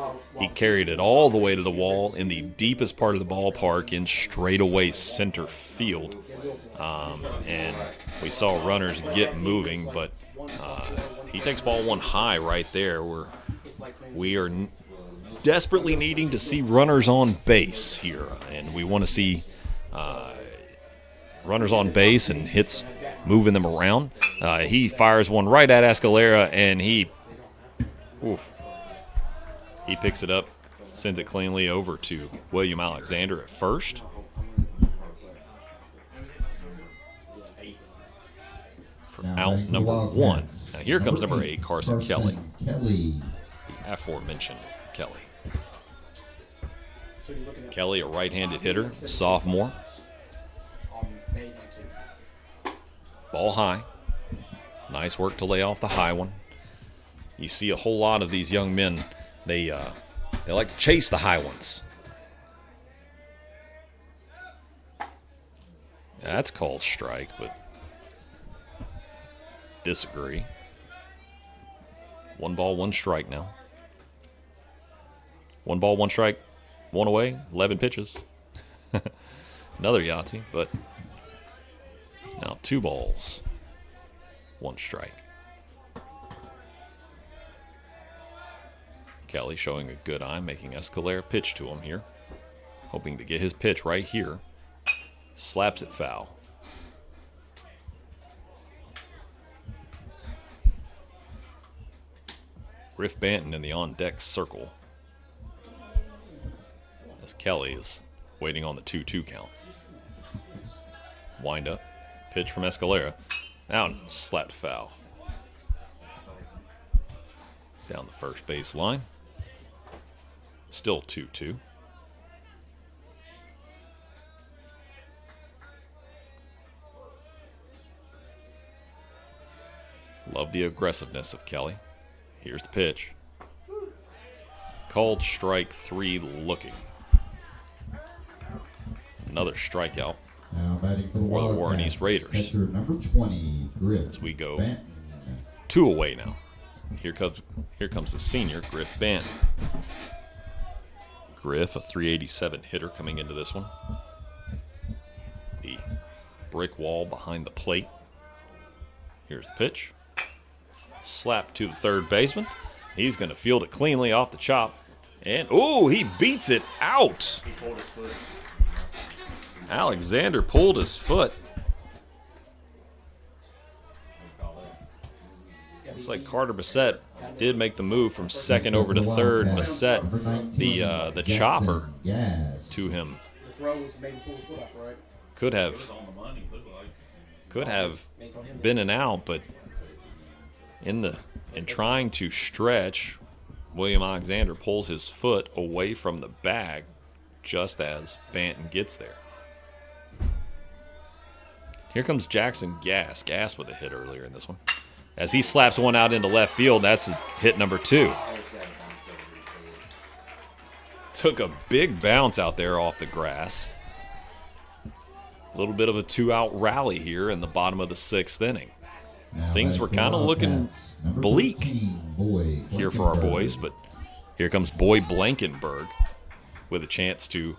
carried it all the way to the wall in the deepest part of the ballpark in straightaway center field, and we saw runners get moving, but he takes ball 1 high right there. We are desperately needing to see runners on base here, and we want to see runners on base and hits moving them around. He fires one right at Escalera, and he picks it up, sends it cleanly over to William Alexander at first. For out number 1. Now here comes number 8, Carson Kelly. The aforementioned Kelly. Kelly, a right-handed hitter, sophomore. Ball high. Nice work to lay off the high one. You see a whole lot of these young men, they like to chase the high ones. That's called strike, but disagree. 1 ball, 1 strike now. 1 ball, 1 strike, 1 away, 11 pitches. Another Yahtzee, but now 2 balls, 1 strike. Kelly showing a good eye, making Escalera pitch to him here. Hoping to get his pitch right here. Slaps it foul. Griff Banton in the on-deck circle, as Kelly is waiting on the 2-2 count. Wind up. Pitch from Escalera. Now slapped foul. Down the first base line. Still 2-2. Love the aggressiveness of Kelly. Here's the pitch. Called strike 3 looking. Another strikeout Now batting for the for the Warren Wildcats, East Raiders. catcher number 20, Griff As we go Benton. 2 away now. Here comes the senior, Griff Banton. Griff, a .387 hitter coming into this one. The brick wall behind the plate. Here's the pitch. Slap to the third baseman. He's going to field it cleanly off the chop. And, ooh, he beats it out. He pulled his foot. Alexander pulled his foot. Looks like Carter Bassett did make the move from second over to third. Bassett, the chopper to him. The throw was maybe pull his foot off, right? Could have been an out, but in trying to stretch, William Alexander pulls his foot away from the bag just as Banton gets there. Here comes Jackson Gass. Gass with a hit earlier in this one. As he slaps one out into left field, that's hit number 2. Took a big bounce out there off the grass. A little bit of a 2-out rally here in the bottom of the 6th inning. Things were kind of looking bleak here for our boys, but here comes Boy Blankenberg with a chance to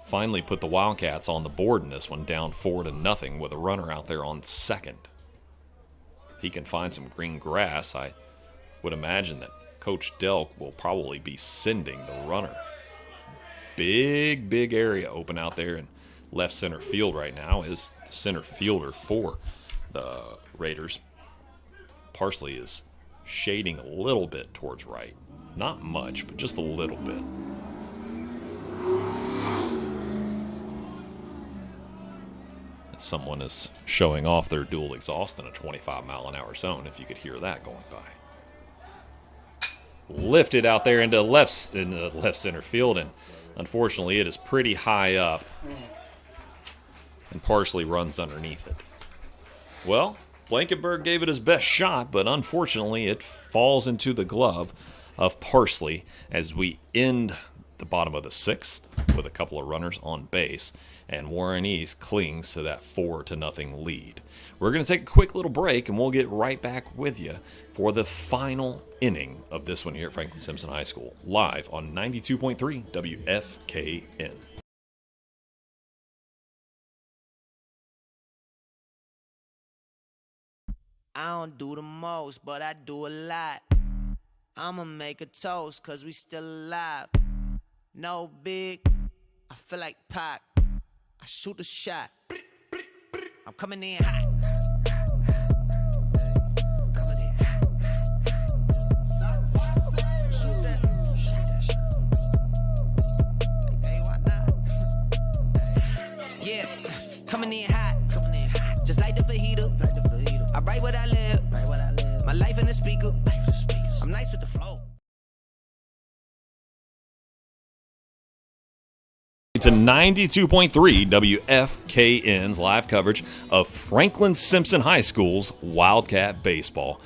finally put the Wildcats on the board in this one, down 4-0 with a runner out there on second. If he can find some green grass, I would imagine that Coach Delk will probably be sending the runner. Big area open out there in left center field right now. Is the center fielder for the Raiders. Parsley is shading a little bit towards right. Not much, but just a little bit. Someone is showing off their dual exhaust in a 25-mile-an-hour zone, if you could hear that going by. Lifted out there into left center field, and unfortunately it is pretty high up, and Parsley runs underneath it. Well, Blankenberg gave it his best shot, but unfortunately it falls into the glove of Parsley as we end the bottom of the 6th with a couple of runners on base, and Warren East clings to that 4-0 lead. We're going to take a quick little break, and we'll get right back with you for the final inning of this one here at Franklin Simpson High School, live on 92.3 WFKN. I don't do the most, but I do a lot. I'ma make a toast, cause we still alive. No big, I feel like Pac. I shoot a shot. I'm coming in hot. Yeah, coming in hot. Just like the fajita. I write what I live. My life in the speaker. I'm nice with the flow. To 92.3 WFKN's live coverage of Franklin Simpson High School's Wildcat Baseball.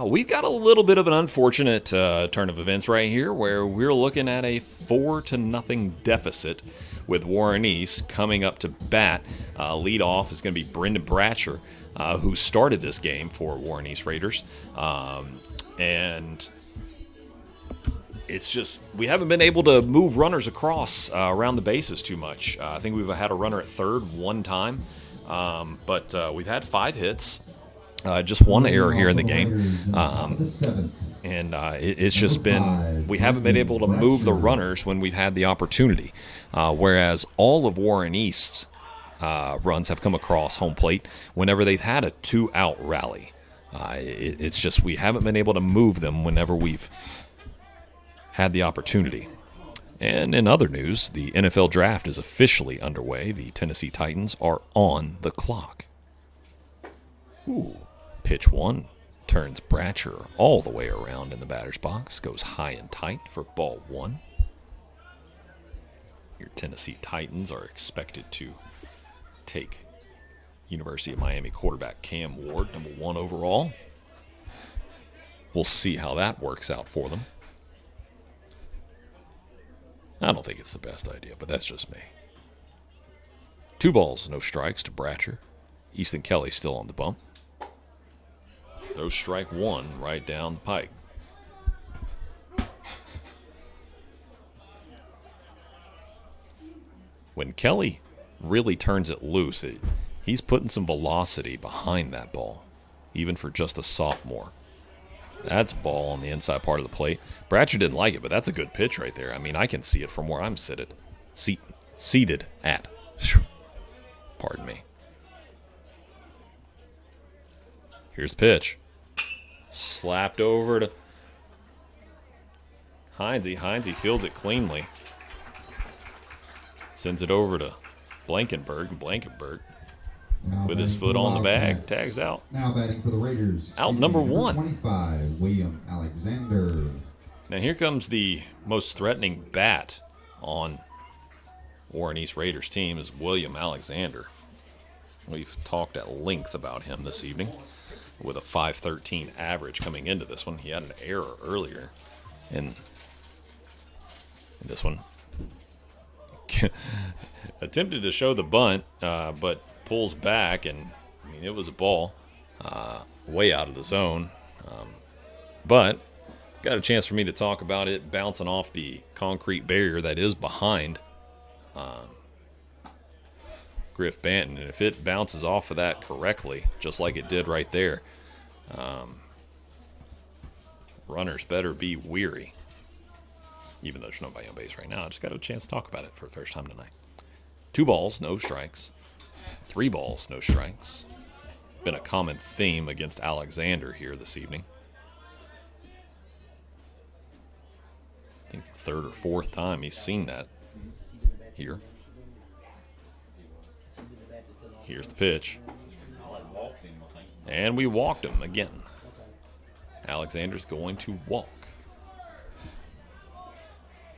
We've got a little bit of an unfortunate turn of events right here where we're looking at a 4-0 deficit with Warren East coming up to bat. Lead off is going to be Brendan Bratcher, who started this game for Warren East Raiders. And it's just we haven't been able to move runners across around the bases too much. I think we've had a runner at third one time, but we've had 5 hits, just 1 error here in the game. And it's just been we haven't been able to move the runners when we've had the opportunity, whereas all of Warren East's runs have come across home plate whenever they've had a 2-out rally. It's just we haven't been able to move them whenever we've had the opportunity. And in other news, the NFL draft is officially underway. The Tennessee Titans are on the clock. Ooh, pitch 1 turns Bratcher all the way around in the batter's box, goes high and tight for ball 1. Your Tennessee Titans are expected to take University of Miami quarterback Cam Ward, number 1 overall. We'll see how that works out for them. I don't think it's the best idea, but that's just me. 2 balls, no strikes to Bratcher. Easton Kelly still on the bump. Throws strike 1 right down the pike. When Kelly really turns it loose, he's putting some velocity behind that ball, even for just a sophomore. That's a ball on the inside part of the plate. Bratcher didn't like it, but that's a good pitch right there. I mean, I can see it from where I'm seated at. Pardon me. Here's the pitch. Slapped over to Heinze. Heinze fields it cleanly. Sends it over to Blankenberg. And Blankenberg, with his foot on the bag, tags out. Now batting for the Raiders. Out number 1. 25, William Alexander. Now here comes the most threatening bat on Warren East Raiders team is William Alexander. We've talked at length about him this evening with a .513 average coming into this one. He had an error earlier in this one. Attempted to show the bunt, but pulls back, and I mean, it was a ball way out of the zone. But got a chance for me to talk about it bouncing off the concrete barrier that is behind Griff Banton. And if it bounces off of that correctly, just like it did right there, runners better be weary. Even though there's nobody on base right now, I just got a chance to talk about it for the first time tonight. 2 balls, no strikes. 3 balls, no strikes. Been a common theme against Alexander here this evening. I think the 3rd or 4th time he's seen that here. Here's the pitch. And we walked him again. Alexander's going to walk.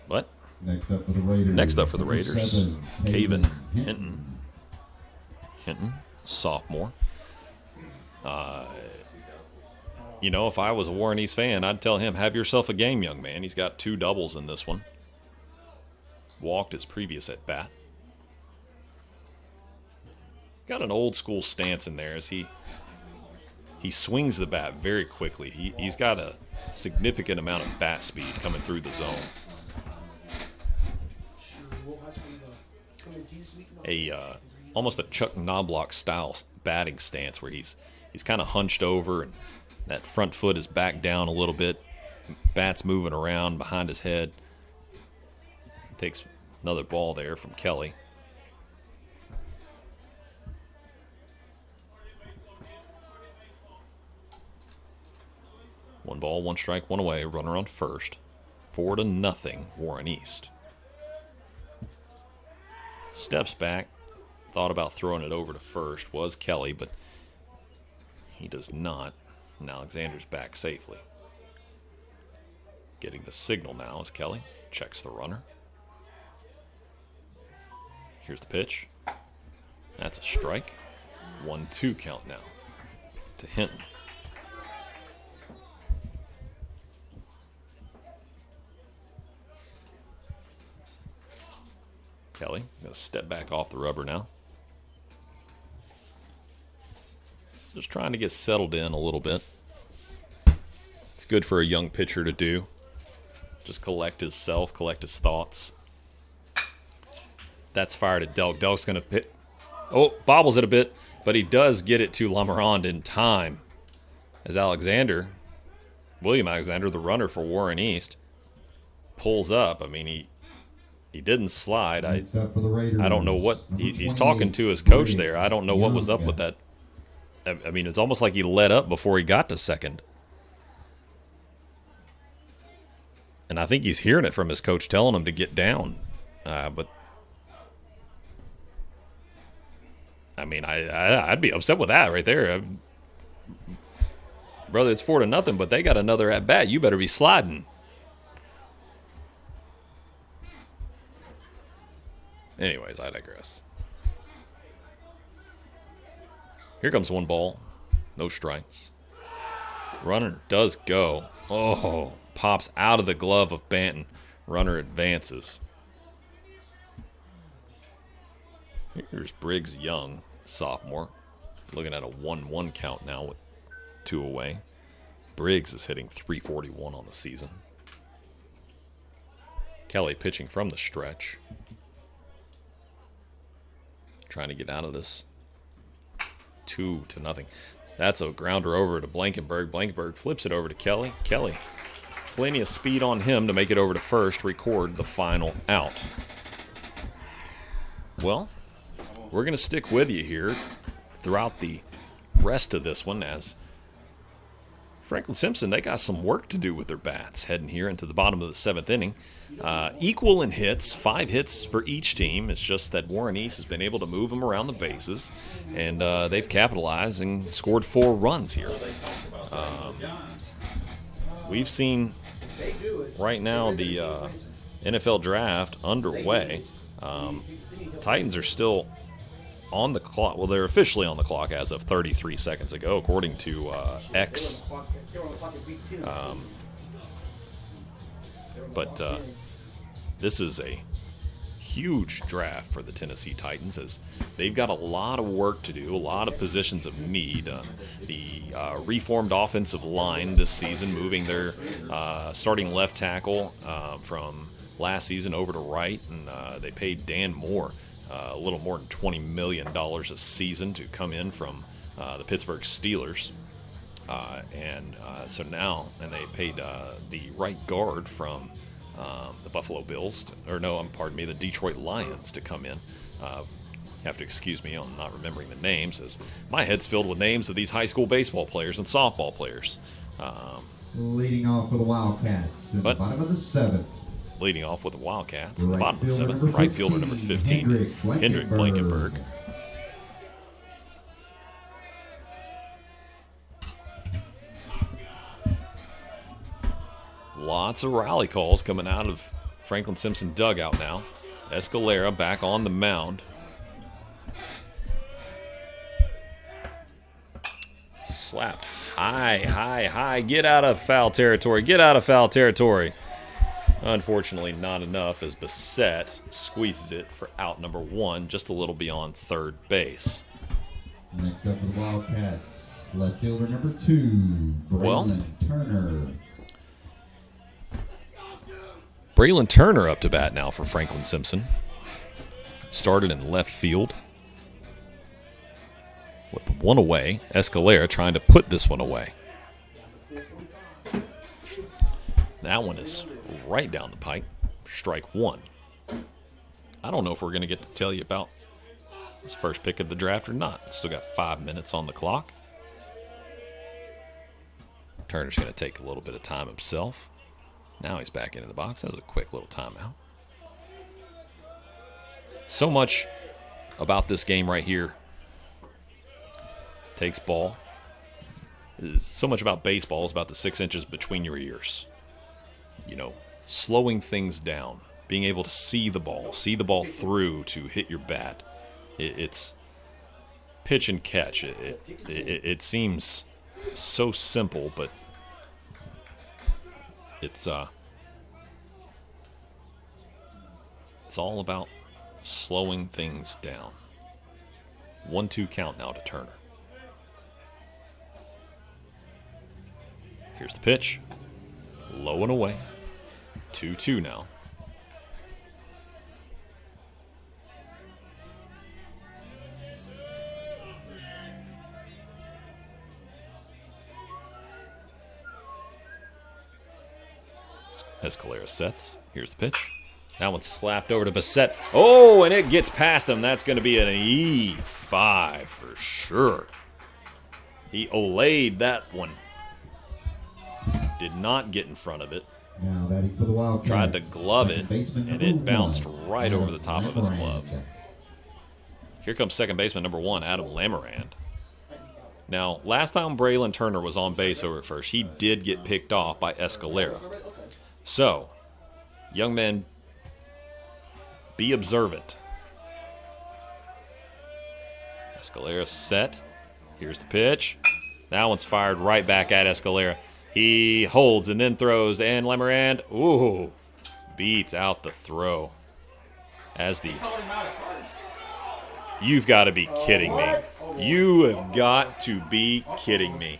But next up for the Raiders, Caven Hinton. Hinton, sophomore. You know, if I was a Warren East fan, I'd tell him, have yourself a game, young man. He's got 2 doubles in this one. Walked his previous at bat. Got an old school stance in there as he swings the bat very quickly. He's got a significant amount of bat speed coming through the zone. Almost a Chuck Knobloch style batting stance where he's kind of hunched over and that front foot is back down a little bit. Bat's moving around behind his head. Takes another ball there from Kelly. One ball, 1 strike, 1 away. Runner on first. 4-0, Warren East. Steps back. Thought about throwing it over to first. Was Kelly, but he does not. And Alexander's back safely. Getting the signal now as Kelly checks the runner. Here's the pitch. That's a strike. 1-2 count now to Hinton. Kelly going to step back off the rubber now. Just trying to get settled in a little bit. It's good for a young pitcher to do. Just collect his self, collect his thoughts. That's fired at Delk. Delk's going to pit. Oh, bobbles it a bit, but he does get it to Lamarand in time. As William Alexander, the runner for Warren East, pulls up. I mean, he didn't slide. I don't know what he's talking to his coach there. I don't know what was up with that. I mean, it's almost like he let up before he got to second. And I think he's hearing it from his coach telling him to get down. But I mean, I'd be upset with that right there. Brother, it's 4-0, but they got another at bat. You better be sliding. Anyways, I digress. Here comes 1 ball. No strikes. Runner does go. Oh, pops out of the glove of Banton. Runner advances. Here's Briggs Young, sophomore. Looking at a 1-1 count now with 2 away. Briggs is hitting .341 on the season. Kelly pitching from the stretch. Trying to get out of this 2-0. That's a grounder over to Blankenberg. Blankenberg flips it over to Kelly. Kelly, plenty of speed on him to make it over to first, record the final out. Well, we're going to stick with you here throughout the rest of this one, as Franklin Simpson, they got some work to do with their bats heading here into the bottom of the 7th inning. Equal in hits, 5 hits for each team. It's just that Warren East has been able to move them around the bases, and they've capitalized and scored 4 runs here. We've seen right now the NFL draft underway. Titans are still on the clock. Well, they're officially on the clock as of 33 seconds ago, according to X. But this is a huge draft for the Tennessee Titans, as they've got a lot of work to do, a lot of positions of need. The reformed offensive line this season, moving their starting left tackle from last season over to right, and they paid Dan Moore a little more than $20 million a season to come in from the Pittsburgh Steelers. So now, and they paid the right guard from the Buffalo Bills, the Detroit Lions to come in. You have to excuse me on not remembering the names, as my head's filled with names of these high school baseball players and softball players. Leading off for the Wildcats in the bottom of the 7th. Leading off with the Wildcats in the bottom of the 7th. Right fielder number 15, Hendrick Blankenberg. Lots of rally calls coming out of Franklin Simpson dugout now. Escalera back on the mound. Slapped high. Get out of foul territory. Unfortunately, not enough, as Bissett squeezes it for out number 1, just a little beyond third base. Next up for the Wildcats, left fielder number 2, Braylon Turner. Braylon Turner up to bat now for Franklin Simpson. Started in left field. With 1 away, Escalera trying to put this one away. That one is right down the pipe. Strike 1. I don't know if we're going to get to tell you about this first pick of the draft or not. Still got 5 minutes on the clock. Turner's going to take a little bit of time himself. Now he's back into the box. That was a quick little timeout. So much about this game right here. Takes ball. So much about baseball is about the 6 inches between your ears. You know, slowing things down, being able to see the ball through to hit your bat. It's pitch and catch. It seems so simple, but it's all about slowing things down. 1-2 count now to Turner. Here's the pitch. Low and away. 2-2 now. Escalera sets. Here's the pitch. That one's slapped over to Bissett. Oh, and it gets past him. That's going to be an E5 for sure. He olayed that one. Did not get in front of it. Now batting for the Wildcats, tried to glove it, and it bounced right over the top of his glove. Here comes second baseman number 1, Adam Lamarand. Now, last time Braylon Turner was on base over at first, he did get picked off by Escalera. So, young men, be observant. Escalera set. Here's the pitch. That one's fired right back at Escalera. He holds and then throws, and Lamarand, beats out the throw. As the You've got to be kidding me. You have got to be kidding me.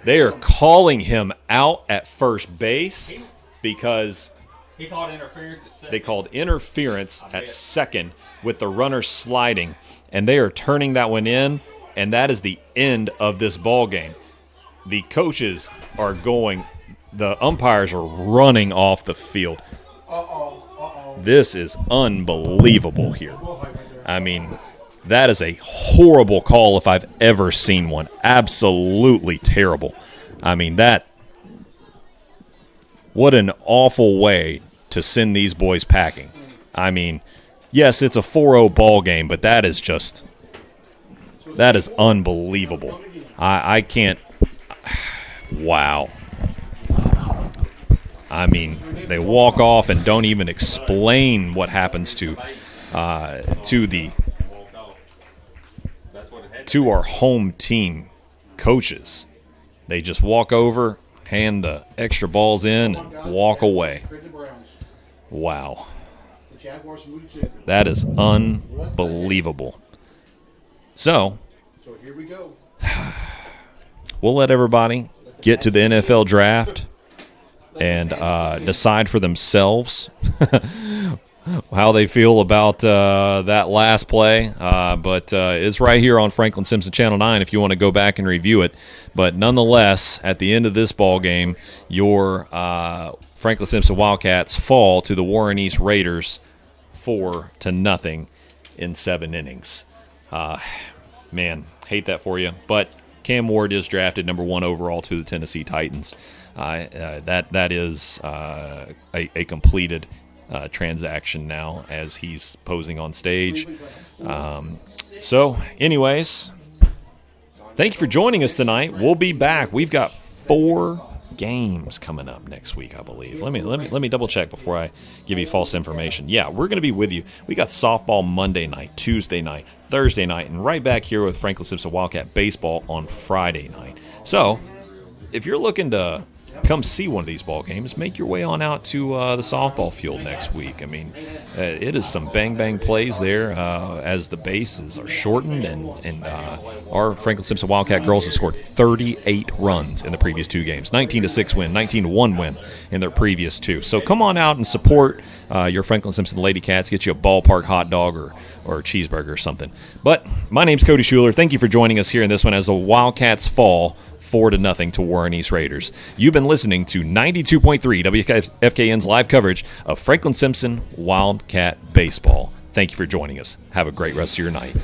They are calling him out at first base because He called interference at second. they called interference at second with the runner sliding, and they are turning that one in, and that is the end of this ball game. The coaches are going, the umpires are running off the field. This is unbelievable here. I mean, that is a horrible call if I've ever seen one. Absolutely terrible. I mean, what an awful way to send these boys packing. I mean, yes, it's a 4-0 ball game, but that is unbelievable. I can't. Wow. I mean, they walk off and don't even explain what happens to our home team coaches. They just walk over, hand the extra balls in, and walk away. Wow. That is unbelievable. So, here we go. We'll let everybody get to the NFL draft and decide for themselves how they feel about that last play. But it's right here on Franklin Simpson Channel 9 if you want to go back and review it. But nonetheless, at the end of this ball game, your Franklin Simpson Wildcats fall to the Warren East Raiders 4-0 in 7 innings. Man, hate that for you. But Cam Ward is drafted number 1 overall to the Tennessee Titans. That is a completed transaction now as he's posing on stage. So, anyways, thank you for joining us tonight. We'll be back. We've got 4 games coming up next week, I believe. Let me double check before I give you false information. Yeah, we're going to be with you. We got softball Monday night, Tuesday night, Thursday night, and right back here with Franklin Simpson Wildcat baseball on Friday night. So, if you're looking to come see one of these ball games, make your way on out to the softball field next week. I mean, it is some bang plays there as the bases are shortened, and our Franklin Simpson Wildcat girls have scored 38 runs in the previous 2 games, 19-6 win, 19-1 win in their previous 2. So come on out and support your Franklin Simpson Lady Cats. Get you a ballpark hot dog or a cheeseburger or something. But my name's Cody Schuler. Thank you for joining us here in this one as the Wildcats fall 4-0 to Warren East Raiders. You've been listening to 92.3 WFKN's live coverage of Franklin Simpson Wildcat baseball. Thank you for joining us. Have a great rest of your night.